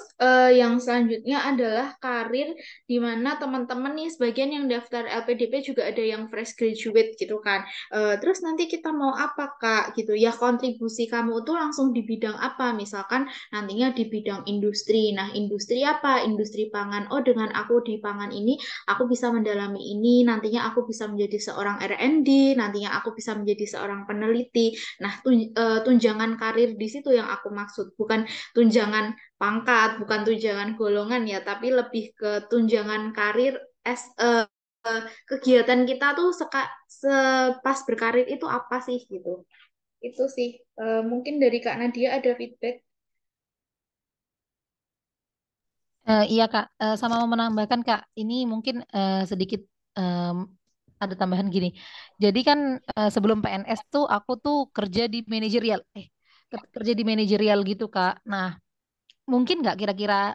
C: yang selanjutnya adalah karir, di mana teman-teman nih sebagian yang daftar LPDP juga ada yang fresh graduate gitu kan. Terus nanti kita mau apa Kak gitu ya, kontribusi kamu tuh langsung di bidang apa? Misalkan nantinya di bidang industri. Nah, industri apa? Industri pangan. Oh, dengan aku di pangan ini aku bisa mendalami ini, nantinya aku bisa menjadi seorang R&D, nantinya aku bisa menjadi seorang peneliti. Nah, tunjangan karir di situ yang aku maksud, bukan tunjangan pangkat, bukan tunjangan golongan ya, tapi lebih ke tunjangan karir as kegiatan kita tuh sepas berkarir itu apa sih gitu. Itu sih. Mungkin dari Kak Nadia ada feedback.
H: Iya Kak, sama mau menambahkan Kak, ini mungkin sedikit em, ada tambahan gini. Jadi kan sebelum PNS tuh aku tuh kerja di manajerial, kerja di manajerial gitu Kak. Nah, mungkin nggak kira-kira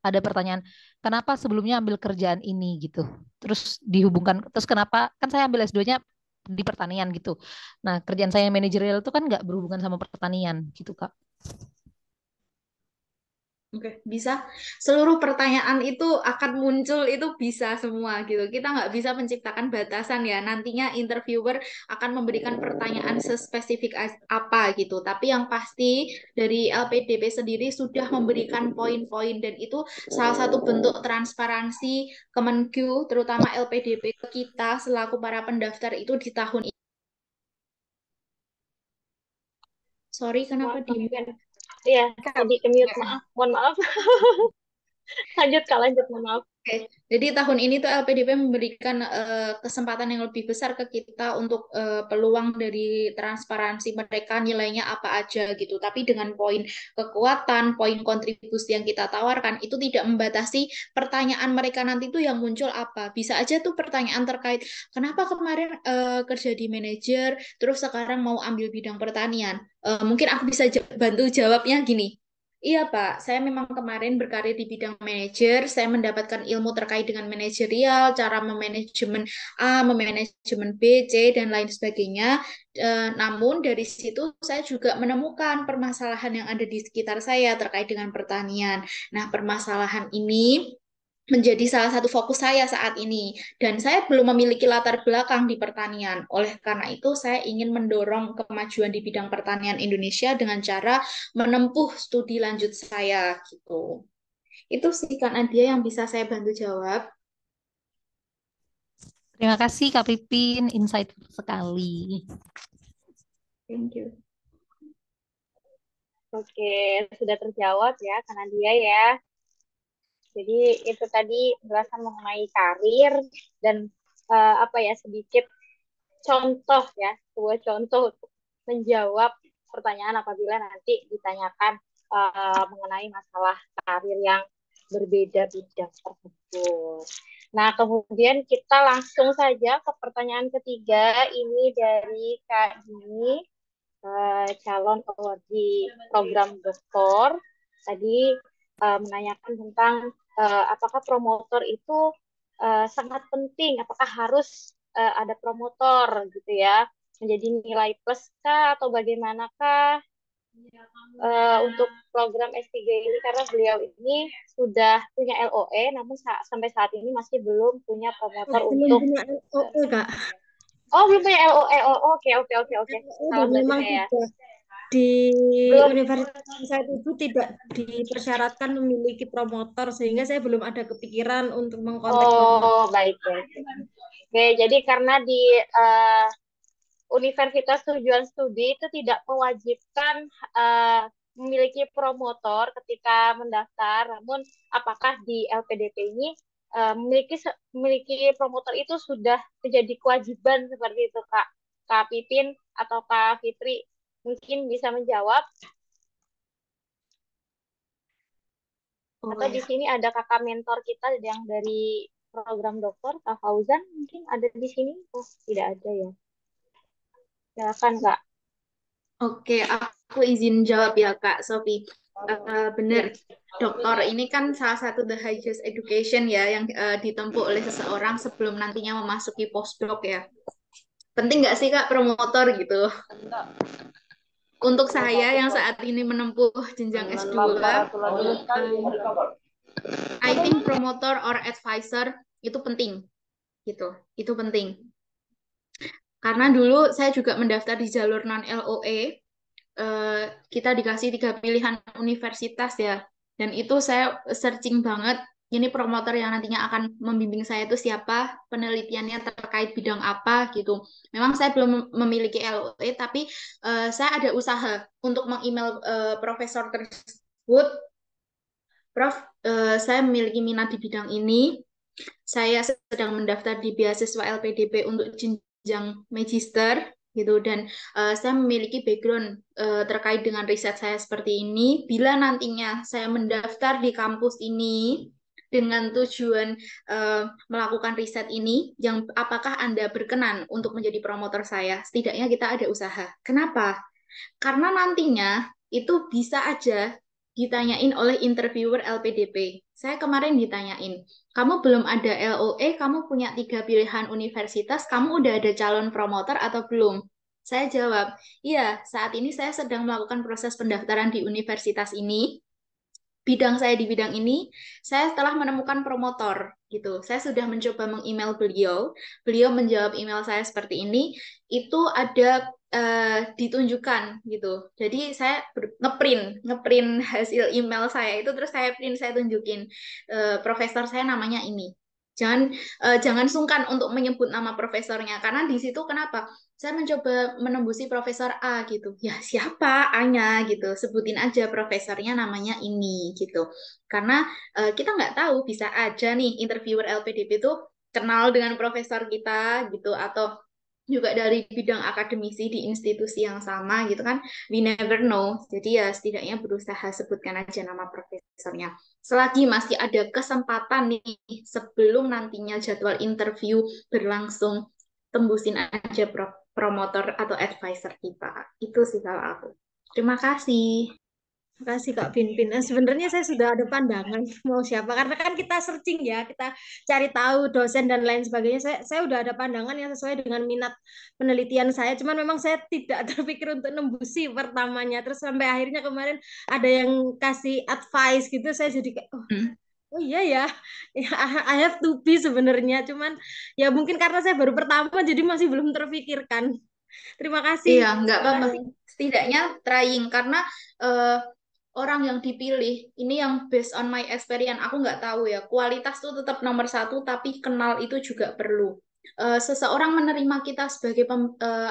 H: ada pertanyaan, kenapa sebelumnya ambil kerjaan ini gitu? Terus dihubungkan, terus kenapa, kan saya ambil S2-nya di pertanian gitu. Nah, kerjaan saya manajerial itu kan nggak berhubungan sama pertanian gitu Kak.
C: Oke, bisa. Seluruh pertanyaan itu akan muncul, itu bisa semua gitu. Kita nggak bisa menciptakan batasan ya. Nantinya interviewer akan memberikan pertanyaan sespesifik apa gitu. Tapi yang pasti dari LPDP sendiri sudah memberikan poin-poin, dan itu salah satu bentuk transparansi Kemenkyu, terutama LPDP ke kita selaku para pendaftar itu di tahun ini. Sorry, kenapa di
A: Maaf, iya, tadi ke-mute, maaf, mohon maaf. Lanjut Kak, lanjut, mohon maaf.
C: Oke, jadi tahun ini tuh LPDP memberikan kesempatan yang lebih besar ke kita untuk peluang dari transparansi mereka, nilainya apa aja gitu. Tapi dengan poin kekuatan, poin kontribusi yang kita tawarkan itu tidak membatasi pertanyaan mereka nanti tuh yang muncul apa. Bisa aja tuh pertanyaan terkait kenapa kemarin kerja di manajer, terus sekarang mau ambil bidang pertanian. Mungkin aku bisa bantu jawabnya gini. Iya, Pak. Saya memang kemarin berkarir di bidang manajer. Saya mendapatkan ilmu terkait dengan manajerial, cara memanajemen A, memanajemen B, C, dan lain sebagainya. Namun dari situ saya juga menemukan permasalahan yang ada di sekitar saya terkait dengan pertanian. Nah, permasalahan ini menjadi salah satu fokus saya saat ini, dan saya belum memiliki latar belakang di pertanian. Oleh karena itu, saya ingin mendorong kemajuan di bidang pertanian Indonesia dengan cara menempuh studi lanjut saya gitu. Itu sih Kak Nadia yang bisa saya bantu jawab.
H: Terima kasih Kak Pipin, insight sekali.
C: Thank you.
A: Oke, sudah terjawab ya karena dia ya. Jadi itu tadi penjelasan mengenai karir dan apa ya, sedikit contoh ya, sebuah contoh untuk menjawab pertanyaan apabila nanti ditanyakan mengenai masalah karir yang berbeda bidang tersebut. Nah, kemudian kita langsung saja ke pertanyaan ketiga, ini dari Kak Dini, calon awardee program doktor. Tadi menanyakan tentang apakah promotor itu sangat penting, apakah harus ada promotor gitu ya, menjadi nilai plus kah atau bagaimanakah untuk program S3 ini, karena beliau ini sudah punya LOE namun sampai saat ini masih belum punya promotor
E: Belum
A: untuk
E: punya LOE, Kak.
A: Oh, belum punya LOE. Oh, oke. Salah
E: Dan
A: berarti
E: memang
A: saya.
E: tidak di
A: Belum.
E: universitas saya itu tidak dipersyaratkan memiliki promotor, sehingga saya belum ada kepikiran untuk mengkontak promotor.
A: Oh, baik. Oke, jadi karena di universitas tujuan studi itu tidak mewajibkan memiliki promotor ketika mendaftar, namun apakah di LPDP ini memiliki promotor itu sudah menjadi kewajiban seperti itu, Kak Pipin atau Kak Fitri mungkin bisa menjawab. Atau di sini ada kakak mentor kita yang dari program dokter, Kak Fauzan, mungkin ada di sini? Oh, tidak ada ya. Silakan, Kak.
C: Oke, aku izin jawab ya Kak Sofi. Benar, dokter ini kan salah satu the highest education ya yang ditempuh oleh seseorang sebelum nantinya memasuki postdoc ya. Penting nggak sih Kak promotor gitu? untuk saya yang saat ini menempuh jenjang S2, I think promoter or advisor itu penting, gitu. Itu penting. Karena dulu saya juga mendaftar di jalur non-LOE, kita dikasih 3 pilihan universitas ya, dan itu saya searching banget, ini promotor yang nantinya akan membimbing saya itu siapa, penelitiannya terkait bidang apa gitu. Memang saya belum memiliki LOE, tapi saya ada usaha untuk meng-email profesor tersebut, Prof, saya memiliki minat di bidang ini, saya sedang mendaftar di beasiswa LPDP untuk jenjang magister gitu, dan saya memiliki background terkait dengan riset saya seperti ini. Bila nantinya saya mendaftar di kampus ini dengan tujuan melakukan riset ini, yang apakah Anda berkenan untuk menjadi promotor saya? Setidaknya kita ada usaha. Kenapa? Karena nantinya itu bisa aja ditanyain oleh interviewer LPDP. Saya kemarin ditanyain, kamu belum ada LOE, kamu punya 3 pilihan universitas, kamu udah ada calon promotor atau belum? Saya jawab, iya, saat ini saya sedang melakukan proses pendaftaran di universitas ini. Bidang saya di bidang ini, saya telah menemukan promotor gitu. Saya sudah mencoba meng-email beliau, beliau menjawab email saya seperti ini, itu ada ditunjukkan gitu. Jadi saya ngeprint hasil email saya itu, terus saya print, saya tunjukin, profesor saya namanya ini. Jangan sungkan untuk menyebut nama profesornya, karena di situ kenapa? Saya mencoba menembusi profesor A gitu. Ya siapa A-nya gitu, sebutin aja profesornya namanya ini gitu. Karena kita nggak tahu, bisa aja nih interviewer LPDP itu kenal dengan profesor kita gitu, atau juga dari bidang akademisi di institusi yang sama gitu kan, we never know. Jadi ya setidaknya berusaha sebutkan aja nama profesornya. Selagi masih ada kesempatan nih sebelum nantinya jadwal interview berlangsung, tembusin aja promotor atau advisor kita. Itu sih kalau aku. Terima kasih.
E: Terima kasih Kak Pinpin. Sebenarnya saya sudah ada pandangan mau siapa, karena kan kita searching ya, kita cari tahu dosen dan lain sebagainya. Saya udah ada pandangan yang sesuai dengan minat penelitian saya. Cuman memang saya tidak terpikir untuk nembusi pertamanya. Terus sampai akhirnya kemarin ada yang kasih advice gitu, saya jadi kayak oh iya ya, ya I have to be sebenarnya. Cuman ya mungkin karena saya baru pertama jadi masih belum terpikirkan. Terima kasih.
C: Iya, nggak apa-apa sih. Setidaknya trying, karena orang yang dipilih ini yang based on my experience, aku nggak tahu ya, kualitas tuh tetap nomor 1, tapi kenal itu juga perlu. Seseorang menerima kita sebagai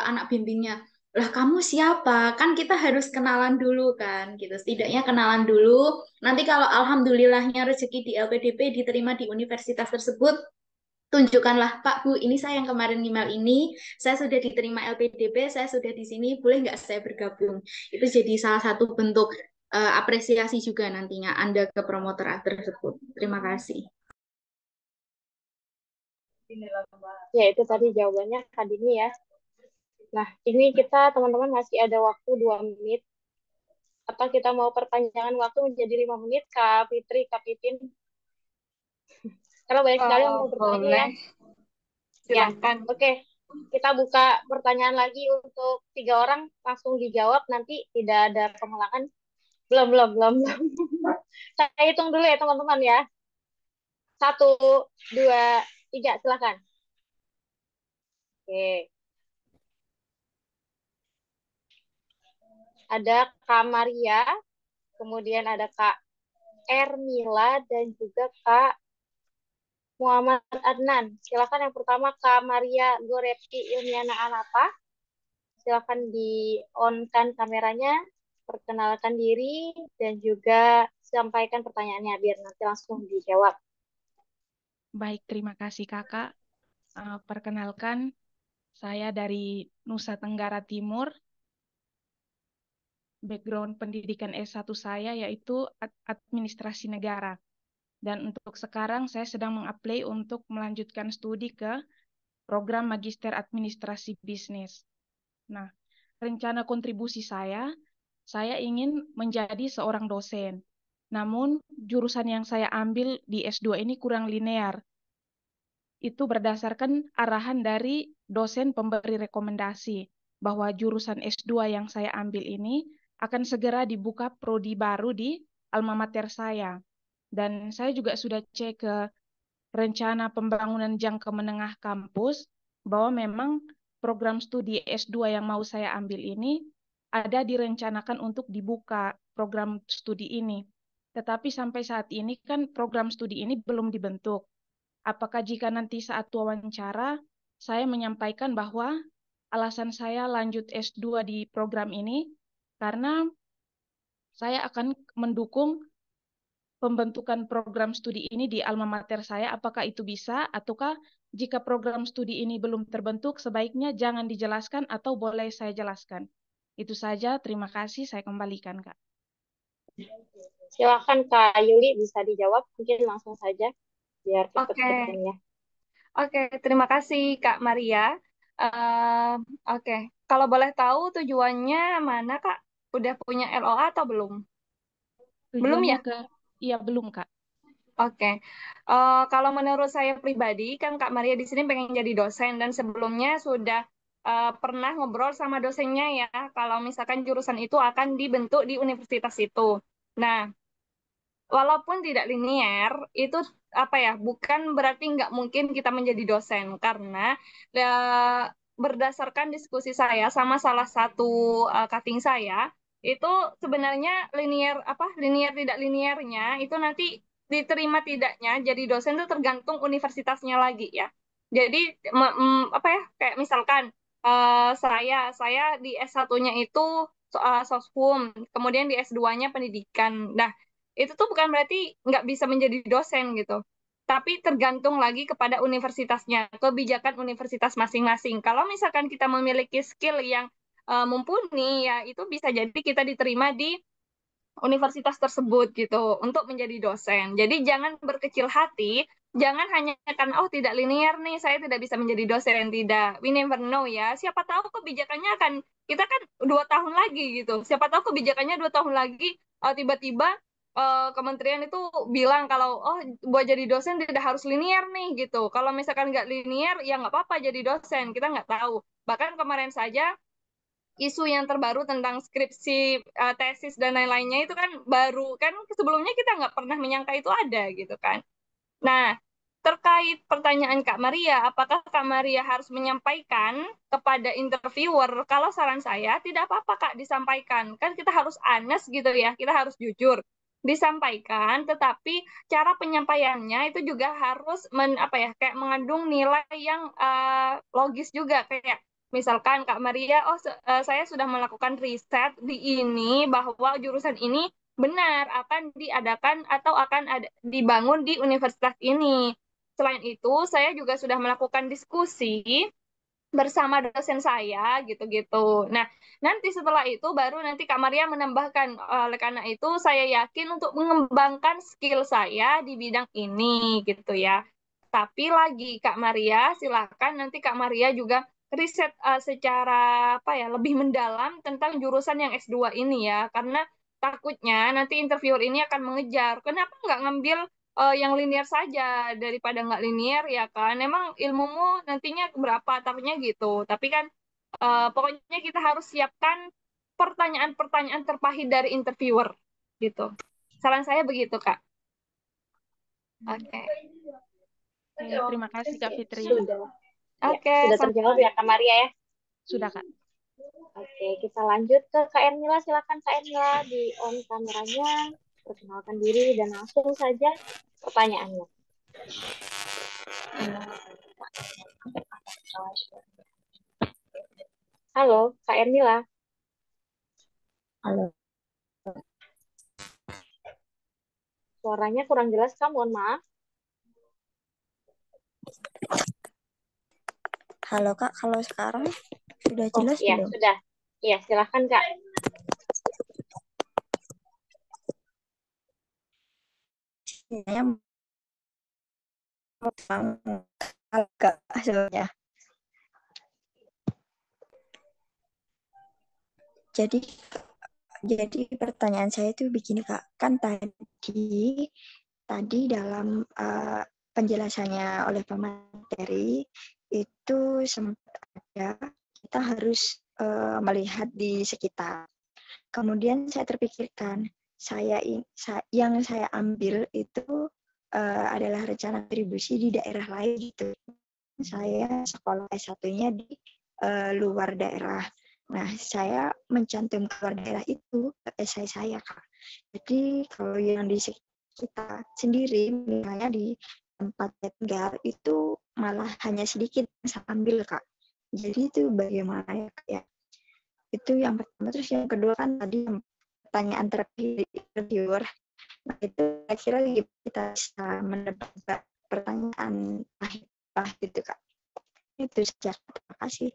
C: anak bimbingnya, lah kamu siapa? Kan kita harus kenalan dulu kan, gitu. Setidaknya kenalan dulu. Nanti kalau alhamdulillahnya rezeki di LPDP diterima di universitas tersebut, tunjukkanlah, Pak, Bu, ini saya yang kemarin email ini, saya sudah diterima LPDP, saya sudah di sini, boleh nggak saya bergabung? Itu jadi salah satu bentuk apresiasi juga nantinya Anda ke promotor tersebut. Terima kasih.
A: Ya, itu tadi jawabannya Kak Dini ya. Nah, ini kita teman-teman masih ada waktu 2 menit. Atau kita mau perpanjangan waktu menjadi 5 menit, Kak Fitri, Kak Pipin? Karena banyak sekali yang mau bertanya ya.
D: Silakan.
A: Ya, oke. Kita buka pertanyaan lagi untuk 3 orang, langsung dijawab, nanti tidak ada pengulangan. Belum. Saya hitung dulu ya teman-teman ya. 1, 2, 3, silakan. Oke. Ada Kak Maria, kemudian ada Kak Ermila, dan juga Kak Muhammad Adnan. Silakan yang pertama Kak Maria Goretti Ilmiana Anapa. Silakan di-on-kan kameranya, perkenalkan diri, dan juga sampaikan pertanyaannya biar nanti langsung dijawab.
I: Baik, terima kasih Kakak. Perkenalkan, saya dari Nusa Tenggara Timur. Background pendidikan S1 saya yaitu administrasi negara. Dan untuk sekarang saya sedang mengapply untuk melanjutkan studi ke program Magister Administrasi Bisnis. Nah, rencana kontribusi saya ingin menjadi seorang dosen. Namun, jurusan yang saya ambil di S2 ini kurang linear. Itu berdasarkan arahan dari dosen pemberi rekomendasi. bahwa jurusan S2 yang saya ambil ini akan segera dibuka prodi baru di alma mater saya. Dan saya juga sudah cek ke rencana pembangunan jangka menengah kampus bahwa memang program studi S2 yang mau saya ambil ini ada direncanakan untuk dibuka program studi ini. Tetapi sampai saat ini kan program studi ini belum dibentuk. Apakah jika nanti saat wawancara saya menyampaikan bahwa alasan saya lanjut S2 di program ini karena saya akan mendukung pembentukan program studi ini di alma mater saya, apakah itu bisa, ataukah jika program studi ini belum terbentuk, sebaiknya jangan dijelaskan atau boleh saya jelaskan. Itu saja, terima kasih, saya kembalikan, Kak.
A: Silakan Kak Yuli, bisa dijawab mungkin langsung saja biar cepat
D: Oke.
A: ya.
D: Oke, terima kasih Kak Maria. Oke, kalau boleh tahu tujuannya mana Kak? Udah punya LOA atau belum? Belum
I: Tujuannya
D: ya?
I: iya belum, Kak.
D: Oke, kalau menurut saya pribadi, kan Kak Maria di sini pengen jadi dosen dan sebelumnya sudah pernah ngobrol sama dosennya ya, kalau misalkan jurusan itu akan dibentuk di universitas itu. Nah, walaupun tidak linier, itu apa ya, bukan berarti nggak mungkin kita menjadi dosen karena berdasarkan diskusi saya sama salah satu cutting saya, itu sebenarnya linier tidak liniernya itu nanti diterima tidaknya jadi dosen itu tergantung universitasnya lagi ya. Jadi apa ya, kayak misalkan saya di S1-nya itu soshum, kemudian di S2-nya pendidikan. Nah, itu tuh bukan berarti nggak bisa menjadi dosen gitu. Tapi tergantung lagi kepada universitasnya, kebijakan universitas masing-masing. Kalau misalkan kita memiliki skill yang mumpuni, ya itu bisa jadi kita diterima di universitas tersebut gitu untuk menjadi dosen. Jadi jangan berkecil hati, jangan hanya karena oh tidak linear nih, saya tidak bisa menjadi dosen. Tidak, we never know ya. Siapa tahu kebijakannya akan kita kan 2 tahun lagi gitu. Siapa tahu kebijakannya 2 tahun lagi tiba-tiba kementerian itu bilang kalau oh buat jadi dosen tidak harus linear nih gitu. Kalau misalkan nggak linear ya nggak apa-apa jadi dosen. Kita nggak tahu. Bahkan kemarin saja isu yang terbaru tentang skripsi, tesis dan lain-lainnya itu kan baru kan sebelumnya kita nggak pernah menyangka itu ada gitu kan. Nah, terkait pertanyaan Kak Maria, apakah Kak Maria harus menyampaikan kepada interviewer? Kalau saran saya tidak apa-apa Kak disampaikan. Kan kita harus honest gitu ya, kita harus jujur. Disampaikan, tetapi cara penyampaiannya itu juga harus kayak mengandung nilai yang logis juga kayak misalkan Kak Maria, saya sudah melakukan riset di ini bahwa jurusan ini benar akan diadakan atau akan dibangun di universitas ini. Selain itu, saya juga sudah melakukan diskusi bersama dosen saya gitu-gitu. Nah, nanti setelah itu baru nanti Kak Maria menambahkan, oleh karena itu saya yakin untuk mengembangkan skill saya di bidang ini gitu ya. Tapi lagi Kak Maria, silakan nanti Kak Maria juga riset secara lebih mendalam tentang jurusan yang S2 ini ya, karena takutnya nanti interviewer ini akan mengejar. Kenapa nggak ngambil yang linear saja daripada nggak linear ya kan? Emang ilmumu nantinya berapa tahunnya gitu. Tapi kan pokoknya kita harus siapkan pertanyaan-pertanyaan terpahit dari interviewer gitu. Saran saya begitu Kak. Oke.
I: Terima kasih Kak Fitri.
A: Sudah.
D: Oke,
A: Sudah terjawab ya Kak Maria ya.
I: Sudah Kak.
A: Oke, kita lanjut ke Kak Ernila. Silakan Kak Ernila di on kameranya, perkenalkan diri dan langsung saja pertanyaannya. Halo, Kak Ernila.
J: Halo.
A: Suaranya kurang jelas, Kak. Mohon maaf.
J: Halo Kak, kalau sekarang sudah jelas
A: iya,
J: belum?
A: Sudah. Iya, silakan Kak.
J: Saya agak hasilnya. Jadi pertanyaan saya itu begini Kak, kan tadi dalam penjelasannya oleh Pak Materi itu sempat ada kita harus melihat di sekitar. Kemudian saya terpikirkan, yang saya ambil itu adalah rencana kontribusi di daerah lain gitu. Saya sekolah S1-nya di luar daerah. Nah, saya mencantumkan luar daerah itu ke esai saya, Kak. Jadi kalau yang di kita sendiri, misalnya di tempat saya tinggal, itu malah hanya sedikit yang saya ambil, Kak. Jadi itu bagaimana ya, Kak, ya? Itu yang pertama. Terus yang kedua kan tadi pertanyaan terakhir interviewer. Nah, itu kira-kira kita bisa mendapat pertanyaan terakhir gitu, Kak. Itu saja. Terima kasih.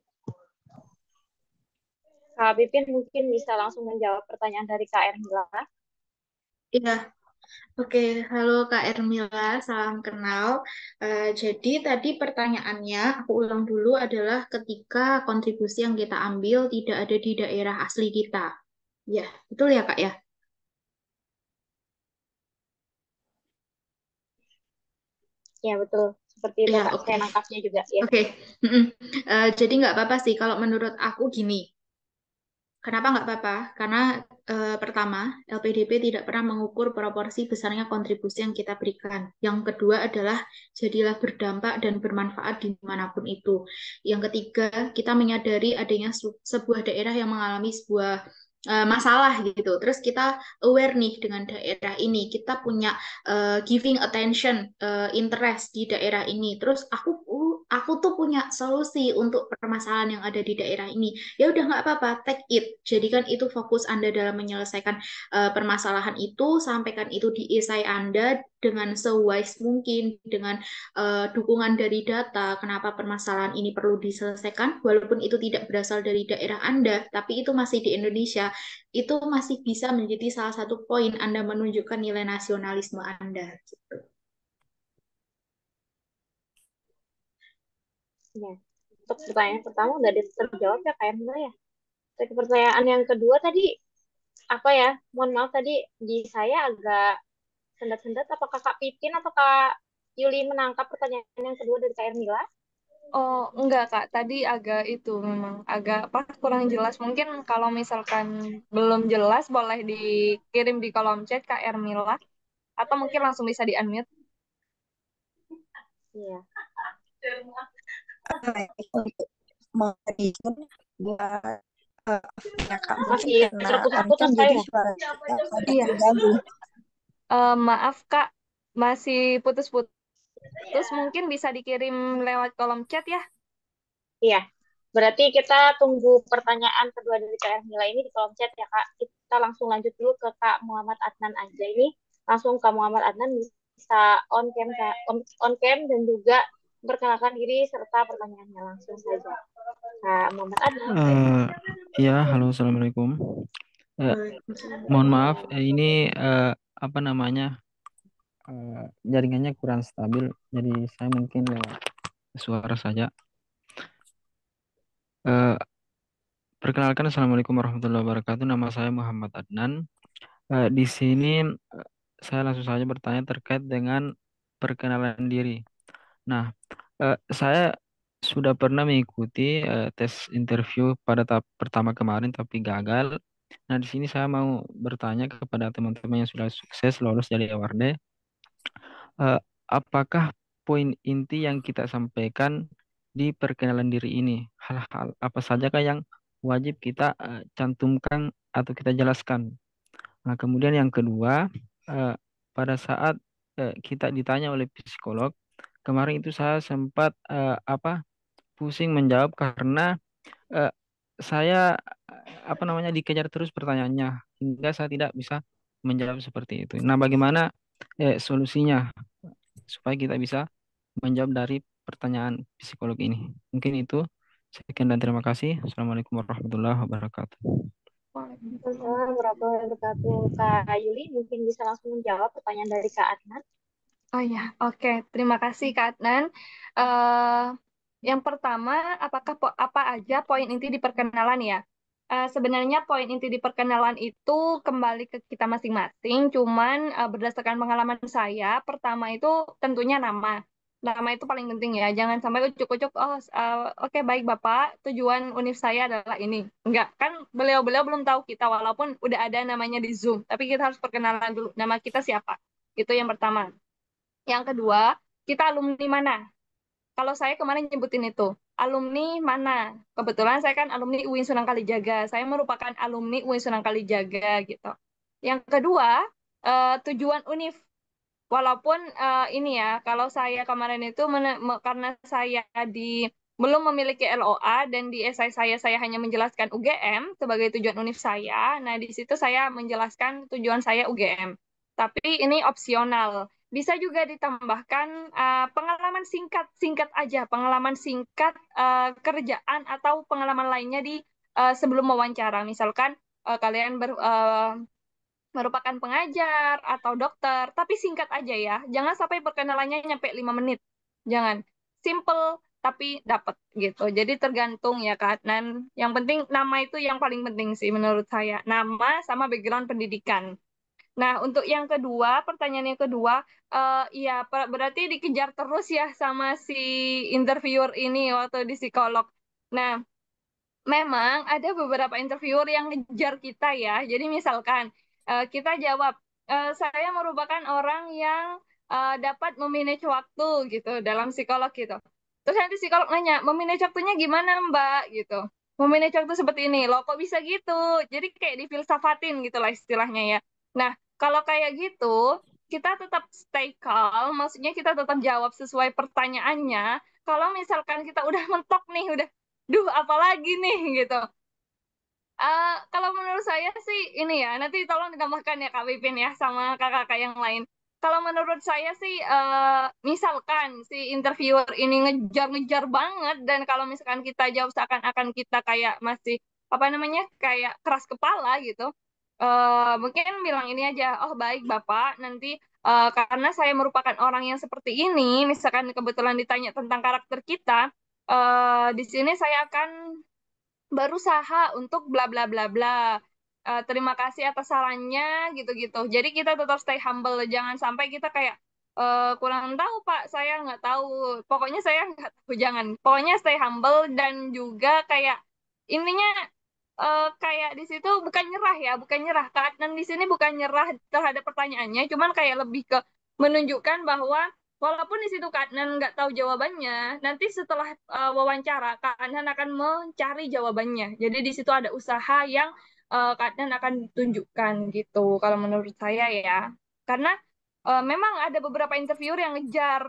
A: Kak Pipin mungkin bisa langsung menjawab pertanyaan dari Kak Ermila.
C: Iya, oke. Halo Kak Ermila, salam kenal. Jadi tadi pertanyaannya, aku ulang dulu, adalah ketika kontribusi yang kita ambil tidak ada di daerah asli kita. Ya, betul ya Kak ya?
A: Ya, betul. Seperti itu,
C: Ya,
A: Kak.
C: oke.
A: Saya nangkapnya juga, ya.
C: Oke. Jadi nggak apa-apa sih kalau menurut aku gini. Kenapa nggak apa-apa? Karena pertama, LPDP tidak pernah mengukur proporsi besarnya kontribusi yang kita berikan. Yang kedua adalah jadilah berdampak dan bermanfaat dimanapun itu. Yang ketiga, kita menyadari adanya sebuah daerah yang mengalami sebuah masalah gitu. Terus kita aware nih dengan daerah ini. Kita punya giving attention, interest di daerah ini. Terus aku tuh punya solusi untuk permasalahan yang ada di daerah ini. Ya udah nggak apa-apa, take it. Jadikan itu fokus Anda dalam menyelesaikan permasalahan itu, sampaikan itu di esai Anda dengan sewise mungkin, dengan dukungan dari data, kenapa permasalahan ini perlu diselesaikan, walaupun itu tidak berasal dari daerah Anda, tapi itu masih di Indonesia, itu masih bisa menjadi salah satu poin Anda menunjukkan nilai nasionalisme Anda. Gitu.
A: Ya. Untuk pertanyaan pertama udah terjawab ya, Kak Ermila ya. Untuk pertanyaan yang kedua tadi, apa ya, mohon maaf tadi di saya agak sendat-sendat. Apakah Kak Pipin atau Kak Yuli menangkap pertanyaan yang kedua dari Kak Ermila?
D: Oh, enggak, Kak. Tadi agak itu memang agak apa kurang jelas. Mungkin kalau misalkan belum jelas boleh dikirim di kolom chat Kak Ermila atau mungkin langsung bisa di-unmute.
A: Iya.
J: Untuk mohon buat ya Kak, mungkin
A: Masih
J: karena
A: terputus-putus
J: kan jadi
A: saya.
J: suara agak
D: Iya.
J: terganggu.
D: Maaf Kak, masih putus-putus. Mungkin bisa dikirim lewat kolom chat ya.
A: Iya. Berarti kita tunggu pertanyaan kedua dari Kak Ermila ini di kolom chat ya, Kak. Kita langsung lanjut dulu ke Kak Muhammad Adnan aja ini. Langsung Kak Muhammad Adnan bisa on cam, on cam dan juga perkenalkan diri serta pertanyaannya langsung saja. Kak Muhammad Adnan.
K: Ya, halo, assalamualaikum. Mohon maaf, ini apa namanya, jaringannya kurang stabil, jadi saya mungkin lewat suara saja. Perkenalkan, assalamualaikum warahmatullahi wabarakatuh. Nama saya Muhammad Adnan. Di sini saya langsung saja bertanya terkait dengan perkenalan diri. Nah, saya sudah pernah mengikuti tes interview pada tahap pertama kemarin, tapi gagal. Nah, di sini saya mau bertanya kepada teman-teman yang sudah sukses lolos dari awardnya, apakah poin inti yang kita sampaikan di perkenalan diri ini, hal-hal apa sajakah yang wajib kita cantumkan atau kita jelaskan? Nah, kemudian yang kedua, pada saat kita ditanya oleh psikolog, kemarin itu saya sempat pusing menjawab karena eh, saya apa namanya dikejar terus pertanyaannya hingga saya tidak bisa menjawab seperti itu. Nah, bagaimana solusinya supaya kita bisa menjawab dari pertanyaan psikolog ini? Mungkin itu. Sekian dan terima kasih. Assalamualaikum warahmatullahi wabarakatuh.
A: Waalaikumsalam warahmatullahi wabarakatuh. Kak Yuli mungkin bisa langsung menjawab pertanyaan dari Kak Adnan.
D: Oh ya, oke. Terima kasih Kak Adnan. Eh, yang pertama, apa aja poin inti di perkenalan ya? Sebenarnya poin inti di perkenalan itu kembali ke kita masing-masing. Cuman berdasarkan pengalaman saya, pertama itu tentunya nama. Nama itu paling penting ya. Jangan sampai ucuk-ucuk, oh oke baik Bapak, tujuan univ saya adalah ini. Enggak, kan beliau-beliau belum tahu kita walaupun udah ada namanya di Zoom. Tapi kita harus perkenalan dulu, nama kita siapa. Itu yang pertama. Yang kedua, kita alumni mana? Kalau saya kemarin nyebutin itu, alumni mana? Kebetulan saya kan alumni UIN Sunan Kalijaga. Saya merupakan alumni UIN Sunan Kalijaga gitu. Yang kedua, tujuan univ. Walaupun ini ya, kalau saya kemarin itu karena saya belum memiliki LOA dan di esai saya hanya menjelaskan UGM sebagai tujuan univ saya. Nah, di situ saya menjelaskan tujuan saya UGM. Tapi ini opsional. Bisa juga ditambahkan pengalaman singkat aja, pengalaman singkat kerjaan atau pengalaman lainnya di sebelum wawancara. Misalkan kalian merupakan pengajar atau dokter, tapi singkat aja ya. Jangan sampai perkenalannya nyampe 5 menit. Jangan. Simple tapi dapat gitu. Jadi tergantung ya Kak. Dan yang penting nama itu yang paling penting sih menurut saya. Nama sama background pendidikan. Nah, untuk yang kedua, pertanyaan yang kedua, ya berarti dikejar terus ya sama si interviewer ini waktu di psikolog. Nah, memang ada beberapa interviewer yang ngejar kita ya. Jadi misalkan kita jawab, saya merupakan orang yang dapat memanage waktu gitu dalam psikolog gitu. Terus nanti psikolog nanya, memanage waktunya gimana Mbak gitu. Memanage waktu seperti ini, loh kok bisa gitu? Jadi kayak difilsafatin gitu lah istilahnya ya. Nah, kalau kayak gitu, kita tetap stay calm, maksudnya kita tetap jawab sesuai pertanyaannya. Kalau misalkan kita udah mentok nih, udah duh apalagi nih gitu. Kalau menurut saya sih ini ya, nanti tolong ditambahkan ya Kak Pipin ya sama kakak-kakak yang lain. Kalau menurut saya sih, misalkan si interviewer ini ngejar-ngejar banget dan kalau misalkan kita jawab seakan-akan kita kayak masih apa namanya kayak keras kepala gitu, mungkin bilang ini aja, oh baik Bapak, nanti karena saya merupakan orang yang seperti ini, misalkan kebetulan ditanya tentang karakter kita, di sini saya akan berusaha untuk bla bla bla bla. Terima kasih atas sarannya gitu-gitu. Jadi kita tetap stay humble, jangan sampai kita kayak kurang tahu Pak, saya nggak tahu. Pokoknya saya nggak tahu, jangan. Pokoknya stay humble dan juga kayak intinya kayak di situ bukan nyerah ya, bukan nyerah. Dan di sini bukan nyerah terhadap pertanyaannya, cuman kayak lebih ke menunjukkan bahwa walaupun di situ Kak Adnan nggak tahu jawabannya, nanti setelah wawancara Kak Adnan akan mencari jawabannya. Jadi di situ ada usaha yang Kak Adnan akan tunjukkan gitu. Kalau menurut saya ya, karena memang ada beberapa interviewer yang ngejar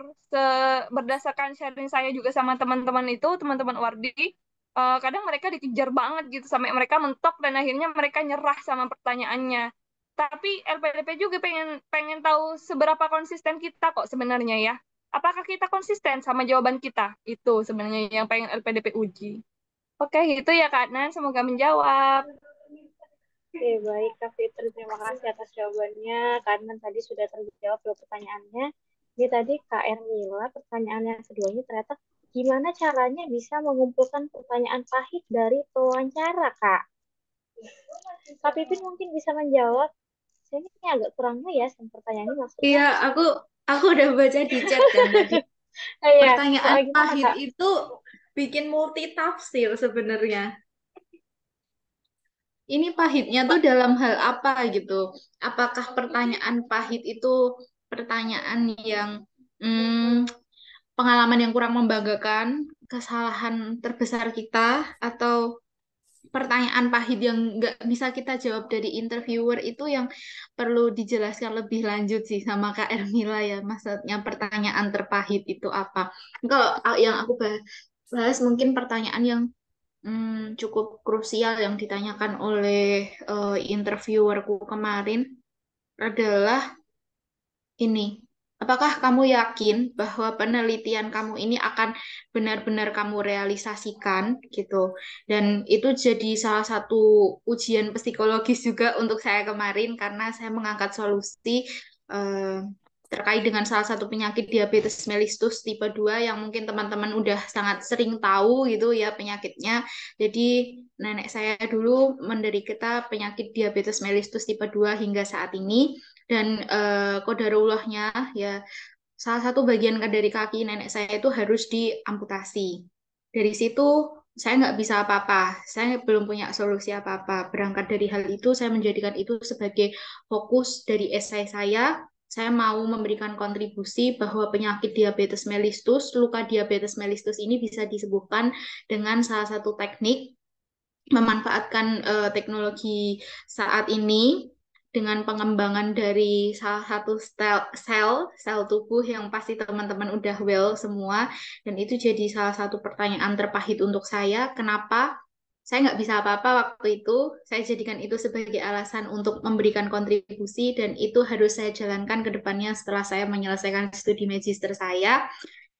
D: berdasarkan sharing saya juga sama teman-teman itu, teman-teman Wardi, kadang mereka dikejar banget gitu sampai mereka mentok dan akhirnya mereka nyerah sama pertanyaannya. Tapi LPDP juga pengen pengen tahu seberapa konsisten kita kok sebenarnya ya. Apakah kita konsisten sama jawaban kita? Itu sebenarnya yang pengen LPDP uji. Oke, itu ya Kak Adnan. Semoga menjawab.
A: Oke, baik Kak Fitri, terima kasih atas jawabannya karena tadi sudah terjawab dua pertanyaannya. Ini tadi Kak Ermila, pertanyaan yang keduanya ternyata gimana caranya bisa mengumpulkan pertanyaan pahit dari pewawancara, Kak? Kak Pipin mungkin bisa menjawab. Saya ini agak kurang ya sama pertanyaannya maksudnya.
C: Iya, aku udah baca di chat kan tadi.
A: Iya,
C: Pertanyaan
A: gimana
C: pahit
A: Kak?
C: itu bikin multitafsir sebenarnya. Ini pahitnya tuh dalam hal apa gitu? Apakah pertanyaan pahit itu pertanyaan yang pengalaman yang kurang membanggakan, kesalahan terbesar kita, atau pertanyaan pahit yang nggak bisa kita jawab dari interviewer itu yang perlu dijelaskan lebih lanjut sih sama Kak Ermila ya. Maksudnya pertanyaan terpahit itu apa? Kalau yang aku bahas mungkin pertanyaan yang cukup krusial yang ditanyakan oleh interviewerku kemarin adalah ini. Apakah kamu yakin bahwa penelitian kamu ini akan benar-benar kamu realisasikan gitu? Dan itu jadi salah satu ujian psikologis juga untuk saya kemarin karena saya mengangkat solusi terkait dengan salah satu penyakit diabetes mellitus tipe 2 yang mungkin teman-teman udah sangat sering tahu gitu ya penyakitnya. Jadi nenek saya dulu menderita penyakit diabetes mellitus tipe 2 hingga saat ini dan qadarullahnya ya salah satu bagian dari kaki nenek saya itu harus diamputasi. Dari situ saya nggak bisa apa-apa, saya belum punya solusi apa-apa. Berangkat dari hal itu, saya menjadikan itu sebagai fokus dari esai saya. Saya mau memberikan kontribusi bahwa penyakit diabetes mellitus, luka diabetes mellitus ini bisa disembuhkan dengan salah satu teknik memanfaatkan teknologi saat ini dengan pengembangan dari salah satu sel tubuh yang pasti teman-teman udah well semua, dan itu jadi salah satu pertanyaan terpahit untuk saya, kenapa saya nggak bisa apa-apa waktu itu. Saya jadikan itu sebagai alasan untuk memberikan kontribusi, dan itu harus saya jalankan ke depannya setelah saya menyelesaikan studi magister saya.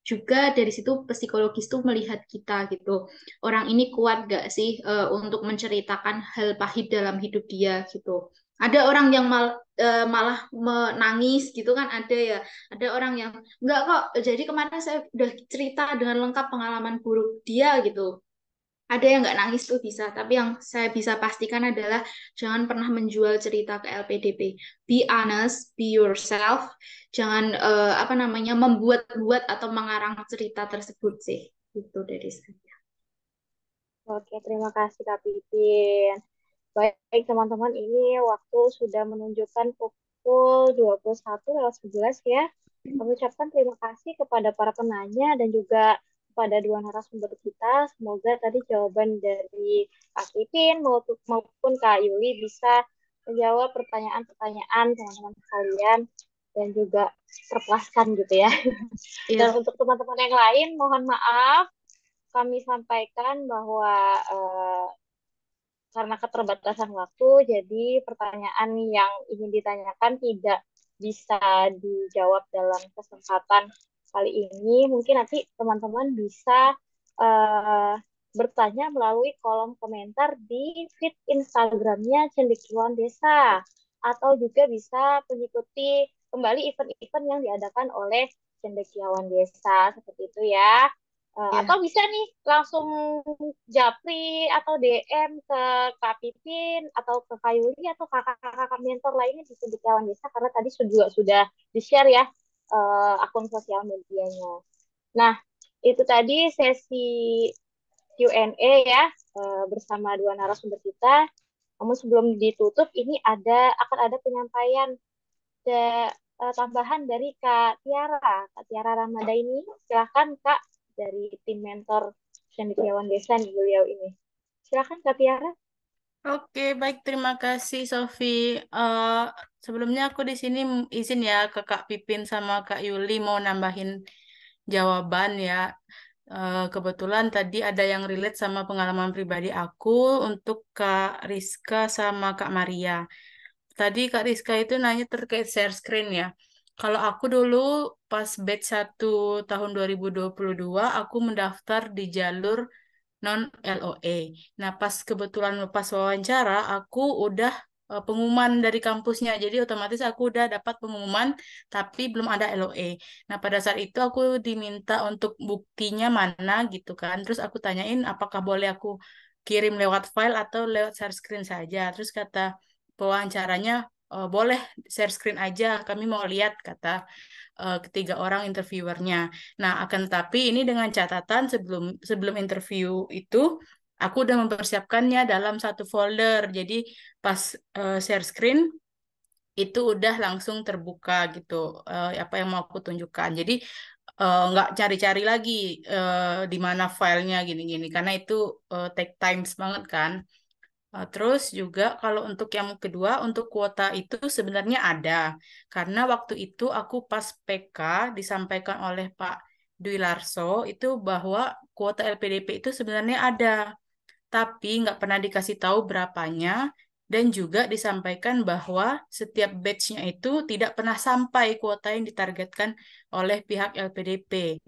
C: Juga dari situ psikologis tuh melihat kita gitu, orang ini kuat gak sih untuk menceritakan hal pahit dalam hidup dia gitu. Ada orang yang malah menangis gitu kan, ada ya, ada orang yang enggak kok, jadi kemarin saya udah cerita dengan lengkap pengalaman buruk dia gitu. Ada yang nggak nangis tuh bisa, tapi yang saya bisa pastikan adalah jangan pernah menjual cerita ke LPDP. Be honest, be yourself. Jangan apa namanya membuat-buat atau mengarang cerita tersebut sih. Itu dari saya.
A: Oke, terima kasih Kak Pipin. Baik, teman-teman, ini waktu sudah menunjukkan pukul 21:11 ya. Kami ucapkan terima kasih kepada para penanya dan juga kepada dua narasumber kita. Semoga tadi jawaban dari Kak Pipin maupun Kak Yuli bisa menjawab pertanyaan-pertanyaan teman-teman sekalian dan juga terpuaskan gitu ya. Dan untuk teman-teman yang lain, mohon maaf kami sampaikan bahwa karena keterbatasan waktu, jadi pertanyaan yang ingin ditanyakan tidak bisa dijawab dalam kesempatan kali ini. Mungkin nanti teman-teman bisa bertanya melalui kolom komentar di feed Instagramnya Cendekiawan Desa, atau juga bisa mengikuti kembali event-event yang diadakan oleh Cendekiawan Desa, seperti itu ya. Atau bisa nih langsung japri atau DM ke Kak Pipin atau ke Kak Yuli atau kakak-kakak mentor lainnya di Cendekiawan Desa, karena tadi sudah di-share ya akun sosial medianya. Nah, itu tadi sesi Q&A ya bersama dua narasumber kita. Namun sebelum ditutup, ini akan ada penyampaian tambahan dari Kak Tiara Ramadaini. Silakan Kak, dari tim mentor Cendekiawan Desa nih beliau ini. Silakan Kak Tiara.
B: Oke, baik, terima kasih Sofi. Sebelumnya aku di sini izin ya ke Kak Pipin sama Kak Yuli mau nambahin jawaban ya. Kebetulan tadi ada yang relate sama pengalaman pribadi aku untuk Kak Rizka sama Kak Maria. Tadi Kak Rizka itu nanya terkait share screen ya. Kalau aku dulu pas batch 1 tahun 2022, aku mendaftar di jalur non LOE. Nah, kebetulan pas wawancara, aku udah pengumuman dari kampusnya. Jadi otomatis aku udah dapat pengumuman, tapi belum ada LOE. Nah, pada saat itu aku diminta untuk buktinya mana gitu kan. Terus aku tanyain apakah boleh aku kirim lewat file atau lewat share screen saja. Terus kata pewawancaranya, boleh share screen aja, kami mau lihat, kata ketiga orang interviewernya. Nah, akan tetapi ini dengan catatan sebelum sebelum interview itu aku udah mempersiapkannya dalam satu folder. Jadi pas share screen itu udah langsung terbuka gitu apa yang mau aku tunjukkan. Jadi nggak cari-cari lagi di mana filenya gini-gini karena itu take times banget kan. Terus juga kalau untuk yang kedua, untuk kuota itu sebenarnya ada. Karena waktu itu aku pas PK disampaikan oleh Pak Dwi Larso itu bahwa kuota LPDP itu sebenarnya ada. Tapi nggak pernah dikasih tahu berapanya. Dan juga disampaikan bahwa setiap batch-nya itu tidak pernah sampai kuota yang ditargetkan oleh pihak LPDP.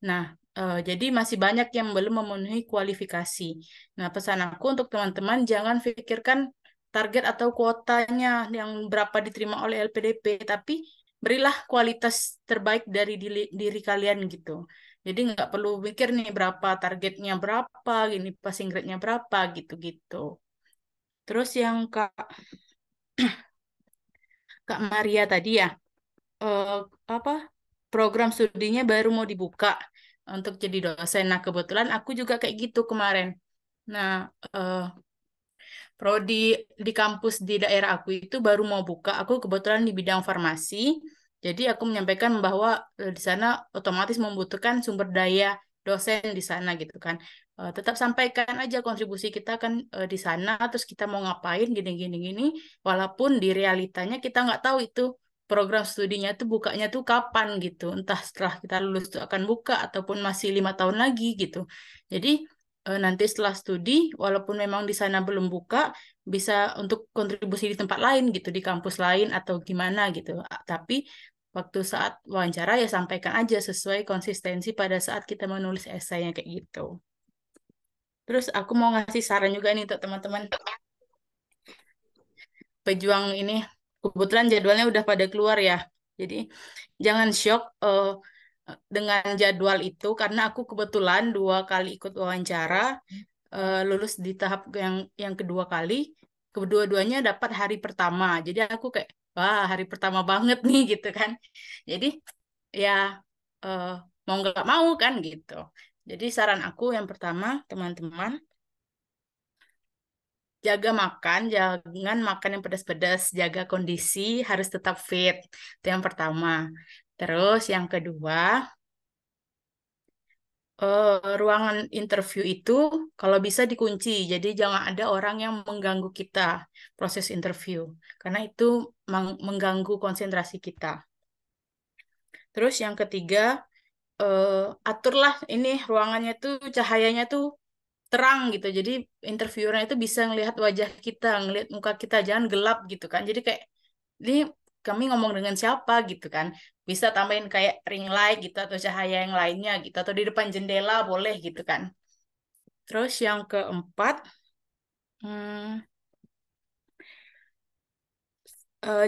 B: Nah, jadi masih banyak yang belum memenuhi kualifikasi. Nah, pesan aku untuk teman-teman jangan pikirkan target atau kuotanya yang berapa diterima oleh LPDP, tapi berilah kualitas terbaik dari diri kalian gitu. Jadi nggak perlu mikir nih berapa targetnya berapa, gini passing grade-nya berapa gitu-gitu. Terus yang Kak Maria tadi ya, apa? program studinya baru mau dibuka untuk jadi dosen. Nah, kebetulan aku juga kayak gitu kemarin. Nah, prodi di kampus di daerah aku itu baru mau buka. Aku kebetulan di bidang farmasi. Jadi aku menyampaikan bahwa di sana otomatis membutuhkan sumber daya dosen di sana gitu kan. Tetap sampaikan aja kontribusi kita kan di sana, terus kita mau ngapain gini-gini gini. Walaupun di realitanya kita nggak tahu itu program studinya tuh bukanya tuh kapan gitu. Entah setelah kita lulus tuh akan buka ataupun masih 5 tahun lagi gitu. Jadi nanti setelah studi, walaupun memang di sana belum buka, bisa untuk kontribusi di tempat lain gitu, di kampus lain atau gimana gitu. Tapi waktu saat wawancara ya sampaikan aja sesuai konsistensi pada saat kita menulis esainya kayak gitu. Terus aku mau ngasih saran juga nih untuk teman-teman pejuang ini. Kebetulan jadwalnya udah pada keluar ya. Jadi jangan shock dengan jadwal itu karena aku kebetulan 2 kali ikut wawancara lulus di tahap yang kedua kali, kedua-duanya dapat hari pertama. Jadi aku kayak, wah hari pertama banget nih gitu kan. Jadi ya eh, mau nggak mau kan gitu. Jadi saran aku yang pertama, teman-teman, jaga makan, jangan makan yang pedas-pedas, jaga kondisi, harus tetap fit. Itu yang pertama. Terus yang kedua, ruangan interview itu kalau bisa dikunci. Jadi jangan ada orang yang mengganggu kita proses interview, karena itu mengganggu konsentrasi kita. Terus yang ketiga, aturlah ini ruangannya tuh cahayanya tuh terang gitu. Jadi interviewernya itu bisa ngelihat wajah kita, ngelihat muka kita, jangan gelap gitu kan. Jadi kayak ini kami ngomong dengan siapa gitu kan. Bisa tambahin kayak ring light gitu atau cahaya yang lainnya gitu atau di depan jendela boleh gitu kan. Terus yang keempat, hmm,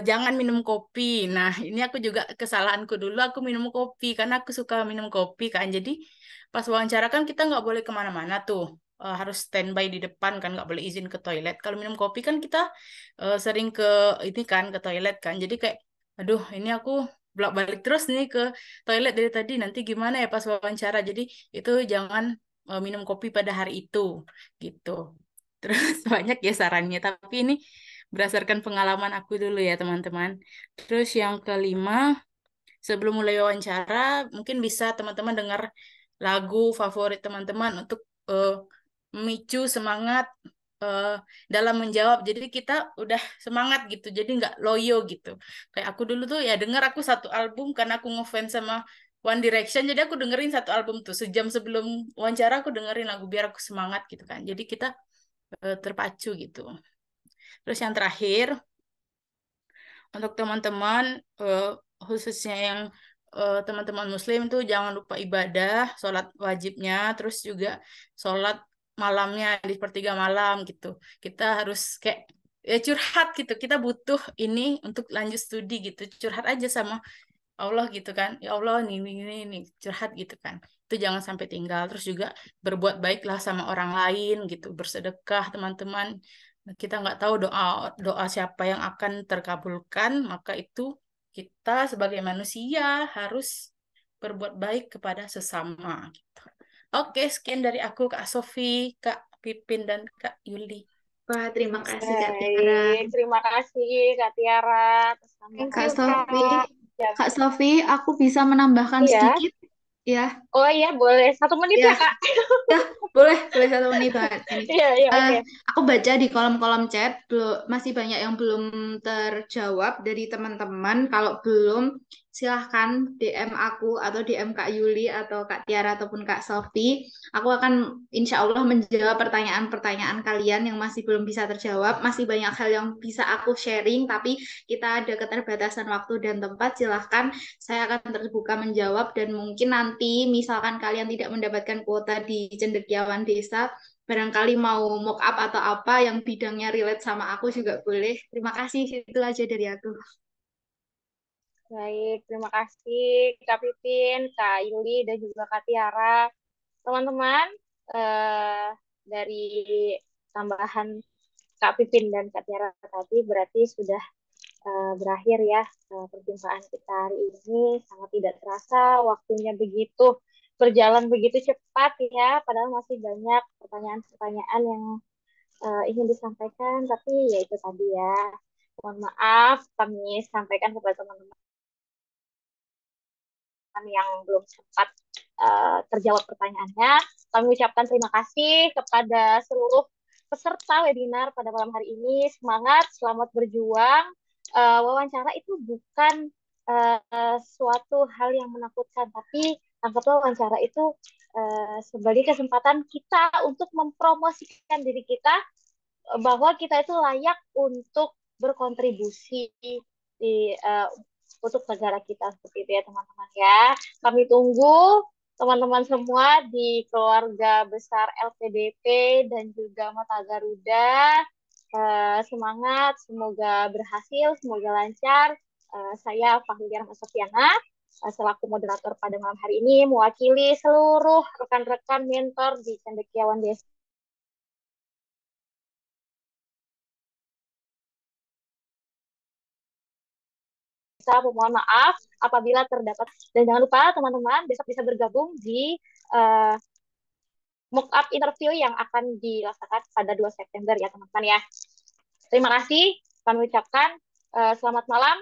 B: jangan minum kopi. Nah, ini aku juga kesalahanku dulu, aku minum kopi karena aku suka minum kopi kan. Jadi pas wawancara kan kita nggak boleh kemana-mana tuh. Harus standby di depan kan, nggak boleh izin ke toilet. Kalau minum kopi kan kita sering ke ini kan ke toilet kan. Jadi kayak, aduh ini aku bolak-balik terus nih ke toilet dari tadi. Nanti gimana ya pas wawancara. Jadi itu jangan minum kopi pada hari itu gitu. Terus banyak ya sarannya, tapi ini berdasarkan pengalaman aku dulu ya teman-teman. Terus yang kelima, sebelum mulai wawancara, mungkin bisa teman-teman dengar lagu favorit teman-teman untuk memicu semangat eh, dalam menjawab. Jadi kita udah semangat gitu, jadi nggak loyo gitu. Kayak aku dulu tuh ya dengar aku satu album karena aku ngefans sama One Direction, jadi aku dengerin satu album tuh sejam sebelum wawancara aku dengerin lagu biar aku semangat gitu kan. Jadi kita terpacu gitu. Terus yang terakhir, untuk teman-teman, khususnya yang teman-teman Muslim tuh jangan lupa ibadah, sholat wajibnya, terus juga sholat malamnya di 1/3 malam gitu. Kita harus kayak ya curhat gitu. Kita butuh ini untuk lanjut studi gitu. Curhat aja sama Allah gitu kan. Ya Allah ini curhat gitu kan. Itu jangan sampai tinggal. Terus juga berbuat baiklah sama orang lain gitu. Bersedekah teman-teman. Kita nggak tahu doa doa siapa yang akan terkabulkan, maka itu kita sebagai manusia harus berbuat baik kepada sesama gitu. Oke, sekian dari aku Kak Sofi, Kak Pipin dan Kak Yuli.
C: Wah, terima kasih Kak Tiara.
A: Baik, terima kasih Kak Tiara atas
D: Thank
C: Kak
D: you,
A: tambahannya.
C: Sofi,
D: Kak.
A: Ya,
C: Kak Sofi, aku bisa menambahkan
A: iya.
C: sedikit ya.
A: Oh iya, boleh. 1 menit
C: Ya,
A: ya, Kak?
C: ya, boleh 1 menit banget ini.
A: Iya, iya, oke.
C: Aku baca di kolom-kolom chat, masih banyak yang belum terjawab dari teman-teman. Kalau belum, silahkan DM aku atau DM Kak Yuli atau Kak Tiara ataupun Kak Sofi. Aku akan insya Allah menjawab pertanyaan-pertanyaan kalian yang masih belum bisa terjawab. Masih banyak hal yang bisa aku sharing, tapi kita ada keterbatasan waktu dan tempat. Silahkan, saya akan terbuka menjawab dan mungkin nanti misalkan kalian tidak mendapatkan kuota di cendekiawan desa, barangkali mau mock up atau apa yang bidangnya relate sama aku juga boleh. Terima kasih, itu aja dari aku.
A: Baik, terima kasih Kak Pipin, Kak Yuli, dan juga Kak Tiara. Teman-teman, dari tambahan Kak Pipin dan Kak Tiara tadi berarti sudah berakhir ya perjumpaan kita hari ini. Sangat tidak terasa waktunya begitu berjalan begitu cepat ya, padahal masih banyak pertanyaan-pertanyaan yang ingin disampaikan, tapi ya itu tadi ya. Mohon maaf kami sampaikan kepada teman-teman yang belum sempat terjawab pertanyaannya. Kami ucapkan terima kasih kepada seluruh peserta webinar pada malam hari ini. Semangat, selamat berjuang. Wawancara itu bukan suatu hal yang menakutkan, tapi anggaplah wawancara itu sebagai kesempatan kita untuk mempromosikan diri kita bahwa kita itu layak untuk berkontribusi di untuk negara kita, seperti itu ya teman-teman ya. Kami tunggu teman-teman semua di keluarga besar LPDP dan juga Mata Garuda. Semangat, semoga berhasil, semoga lancar. Saya Fahliana Sofiana selaku moderator pada malam hari ini mewakili seluruh rekan-rekan mentor di Cendekiawan Desa. Mohon maaf apabila terdapat, dan jangan lupa teman-teman besok bisa bergabung di mock up interview yang akan dilaksanakan pada 2 September ya teman-teman ya. Terima kasih kami ucapkan selamat malam